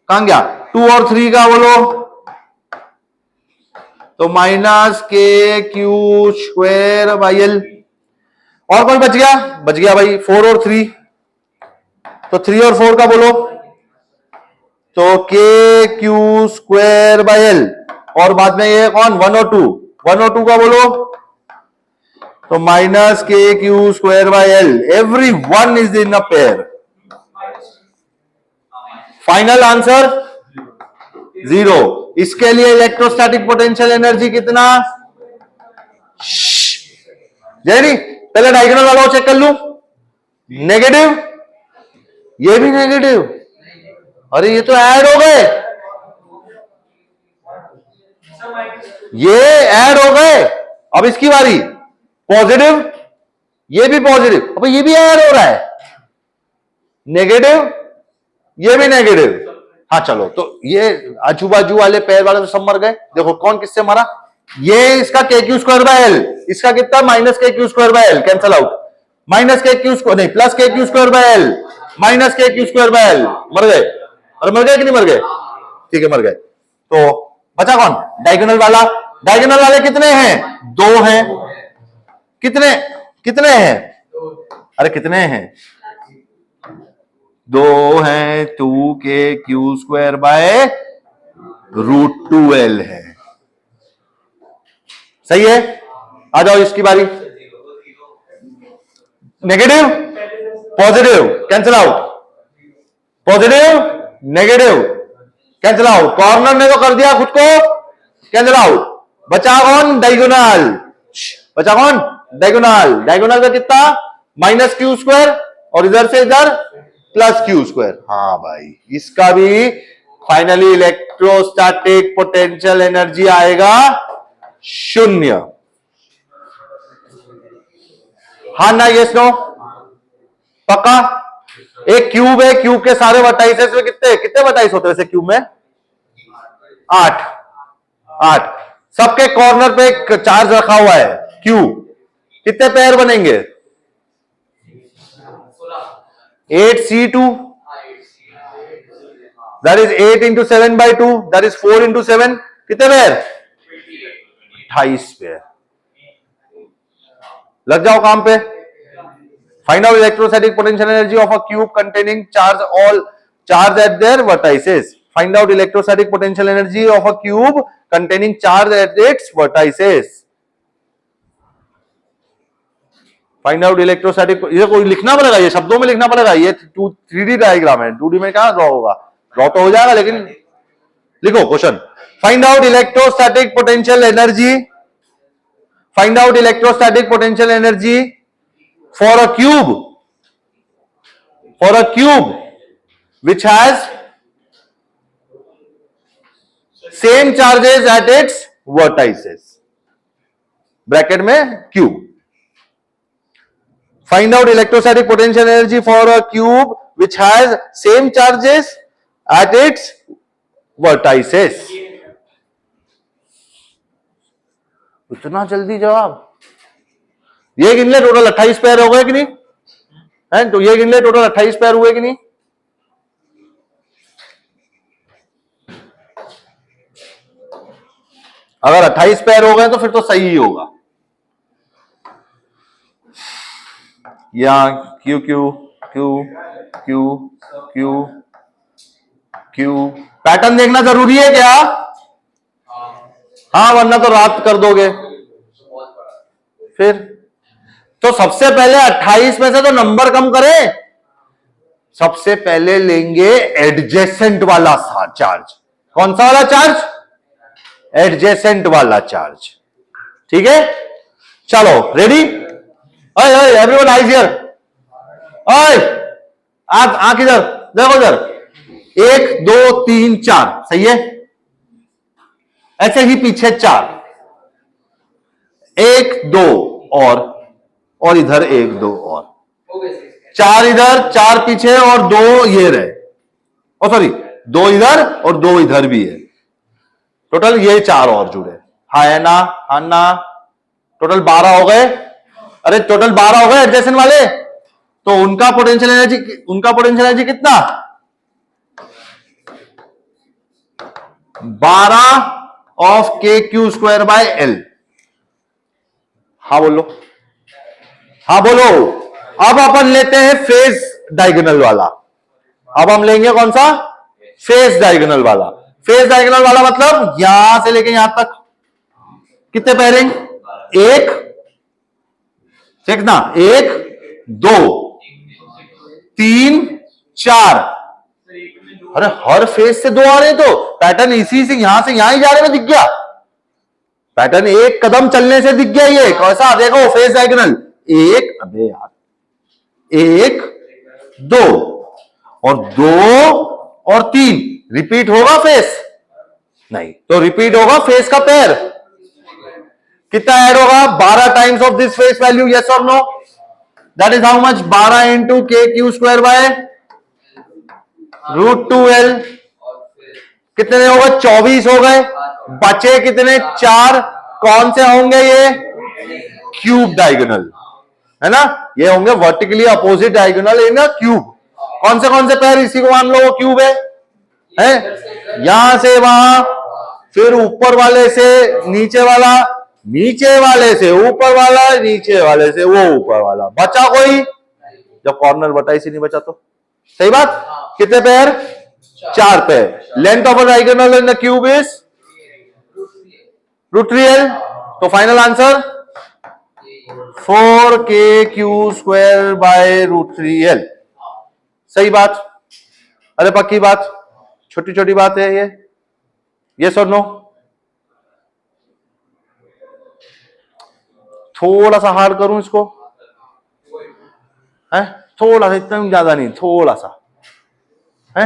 कहां गया? 2 और 3 का बोलो, तो minus K Q square by L. और कोई बच गया? बच गया भाई 4 और 3, तो 3 और 4 का बोलो, तो K Q square by L. और बाद में ये कौन? 1 और 2, 1 और 2 का बोलो, तो minus K Q square by L. Every one is in a pair. Final answer 0। इसके लिए इलेक्ट्रोस्टैटिक पोटेंशियल एनर्जी कितना? जैनी पहले डायगोनल वाला चेक कर लूं। नेगेटिव, ये भी नेगेटिव। अरे ये तो ऐड हो गए, ये ऐड हो गए। अब इसकी बारी, पॉजिटिव, ये भी पॉजिटिव, अब ये भी ऐड हो रहा है, नेगेटिव, ये भी नेगेटिव। हाँ चलो, तो ये आजू बाजू वाले पैर वाले तो सब मर गए। देखो कौन किससे मरा? ये इसका के क्यू स्क्वायर बाय एल, इसका कितना minus K Q square by L, cancel out, minus K Q square नहीं plus K Q square by L minus K Q square by L, मर गए, अरे मर गए कि नहीं मर गए, ठीक है मर गए। तो बचा कौन, डायगोनल वाला, डायगोनल वाले कितने हैं, दो हैं, कितने कितने हैं, अरे कितने हैं, दो हैं, 2k स्क्वायर बाय √2l है, सही है। आ जाओ इसकी बारी, negative positive cancel out, positive negative cancel out, corner ने तो कर दिया खुद को कैंसिल आउट, बचा कौन, डायगोनल, बचा कौन, डायगोनल, डायगोनल का कितना माइनस क्यू स्क्वायर और इधर से इधर प्लस क्यू स्क्वायर, हाँ भाई इसका भी फाइनली इलेक्ट्रोस्टैटिक पोटेंशियल एनर्जी आएगा शून्य, हाँ ना यस नो, पक्का। एक क्यूब है, क्यूब के सारे वर्टाइसेस में कितने कितने वर्टाइस होते हैं वैसे क्यूब में, 8 8, सबके कॉर्नर पे एक चार्ज रखा हुआ है क्यू, कितने पेयर बनेंगे, 8c2, that is 8 into 7 by 2, that is 4 into 7, कितने पेयर, 28 पेयर, लग जाओ काम पे। Find out electrostatic potential energy of a cube containing charge all charge at there vertices, find out electrostatic potential energy of a cube containing charge at its vertices, find out electrostatic, ये कोई लिखना पड़ेगा, ये शब्दों में लिखना पड़ेगा, ये 3D डायग्राम है, 2D में कहां ड्रॉ होगा, ड्रॉ तो हो जाएगा लेकिन लिखो question, find out electrostatic potential energy, find out electrostatic potential energy for a cube which has same charges at its vertices, bracket में cube, find out electrostatic potential energy for a cube which has same charges at its vertices, इतना जल्दी जवाब, ये गिन ले total 28 पैर हो गए कि नहीं है, तो ये गिन ले टोटल 28 पैर हुए कि नहीं, अगर 28 पैर हो गए तो फिर तो सही ही होगा, या Q Q Q Q Q Q, pattern देखना जरूरी है क्या, हाँ वरना तो रात कर दोगे फिर। तो सबसे पहले 28 में से तो नंबर कम करें, सबसे पहले लेंगे एडजेसेंट वाला चार्ज, कौन सा वाला चार्ज, एडजेसेंट वाला चार्ज, ठीक है। चलो रेडी, एवरीवन आइज हियर, आप इधर देखो, इधर 1 2 3 4, सही है, ऐसे ही पीछे 4, 1 2 और इधर 1 2 और 4 इधर 4 पीछे और 2 ये रहे, ओ सॉरी 2 इधर और 2 इधर भी है, टोटल ये 4 और जुड़े, हाँ है ना, हाँ ना, टोटल 12 हो गए, अरे टोटल 12 हो गए एडजेसेंट वाले, तो उनका पोटेंशियल एनर्जी कितना, 12 ऑफ के क्यू स्क्वायर बाय एल, हाँ बोलो, हाँ बोलो। अब अपन लेते हैं फेज डायगोनल वाला, अब हम लेंगे कौन सा, फेज डायगोनल वाला, फेज डायगोनल वाला मतलब यहां से लेके यहां तक कितने पैरिंग, 1 देखना, 1 2 3 4, अरे हर फेज से 2 आ रहे हैं, तो पैटर्न इसी से यहां ही जा रहे में दिख गया, पैटर्न एक कदम चलने से दिख गया, ये कैसा देखो फेज डायगोनल, 1 अबे यार 1 2 और 2 और 3 रिपीट होगा फेस, नहीं तो रिपीट होगा फेस का पेयर, कितना ऐड होगा, 12 times of this face value, yes और no, that is how much, 12 into k Q square by √2l, कितने हो गए, 24 हो गए, बचे कितने 4, कौन से होंगे ये? क्यूब डायगोनल, है ना? ये होंगे वर्टिकली अपोजिट डायगोनल इन अ क्यूब। कौन से पैर? इसी को मान लो वो क्यूब है? यहां से वहां, फिर ऊपर वाले से नीचे वाला, नीचे वाले से ऊपर वाला, नीचे वाले से वो ऊपर वाला। बचा कोई? जब कॉर्नर बटा इसी नहीं बचा तो सही बात। कितने पैर? 4 पैर। Length of a diagonal in the cube is √3l। तो final answer 4k² bye √3l। सही बात? अरे पक्की बात, छोटी छोटी बात है ये। यस और नो? थोड़ा सा हार्ड करूं इसको? है थोड़ा सा, इतना ज्यादा नहीं, थोड़ा सा है।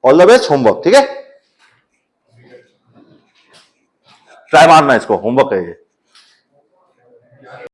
ऑल द बेस्ट होमवर्क, ठीक है? ट्राई मारना इसको, होमवर्क है ये।